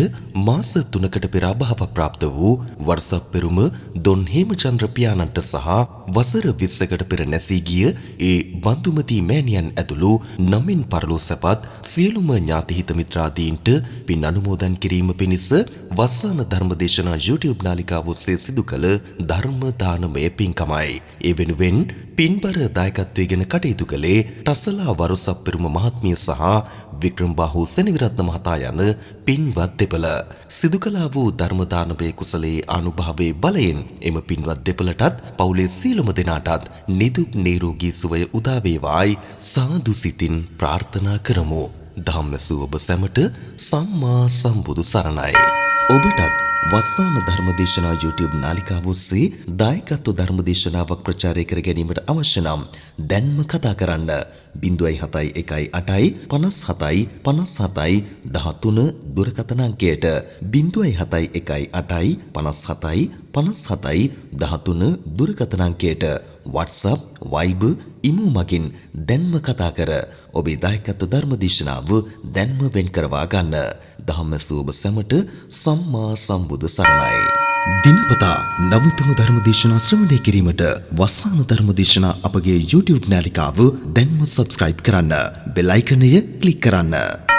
මාස 3කට පෙර අභාව ප්‍රාප්ත වූ වර්ෂප්පෙරුම දොන් හේමචන්ද්‍ර පියාණන්ට සහ වසර 20කට පෙර නැසී ගිය ඒ බන්දුමති මෑණියන් ඇතුළු නමින් පරලෝ සැපත් සියලුම ඥාති හිත මිත්‍රාදීන්ට පින් අනුමෝදන් කිරීම පිණිස වස්සාන ධර්මදේශනා YouTube නාලිකාව ඔස්සේ සිදු කළ ධර්ම දානමය පින්කමයි. ඒ වෙනුවෙන් පින්බර දායකත්වයෙන් කටයුතු කළේ තසලා වරුසප්පෙරුම මහත්මිය සහ වික්‍රමබාහු සෙනවිරත්න මහතා යන පින්වත් දෙපළ. සිදු කළා වූ ධර්ම දානමය කුසලයේ අනුභවයේ බලයෙන් එම පින්වත් දෙපළටත් පවුලේ සියලුම දෙනාටත් නිදුක් නිරෝගී සුවය උදා වේවායි සාදු සිතින් ප්‍රාර්ථනා කරමු. ධම්මසු ඔබ සැමට සම්මා සම්බුදු සරණයි. ඔබටත් වස්සාන ධර්මදේශනා YouTube නාලිකාව ඔස්සේ දායකත්ව ධර්මදේශනාවක් ප්‍රචාරය කර ගැනීමට අවශ්‍ය නම් දැන්ම කතා කරන්න 071 57 57 13 දුරකථන අංකයට 071 57 57 13 දුරකථන අංකයට WhatsApp, Viber, ඊමෝ මගින් දැන්ම කතා කර ඔබේ දායකත්ව ධර්මදේශනාව දැන්ම වෙන් කරවා ගන්න. ධම්මසූබ සැමට සම්මා සම්බුදු සරණයි. දිනපතා නවතම ධර්මදේශනා ශ්‍රවණය කිරීමට වස්සාන ධර්මදේශනා අපගේ YouTube නාලිකාව දැන්ම subscribe කරන්න. බෙල් අයිකනය ක්ලික් කරන්න.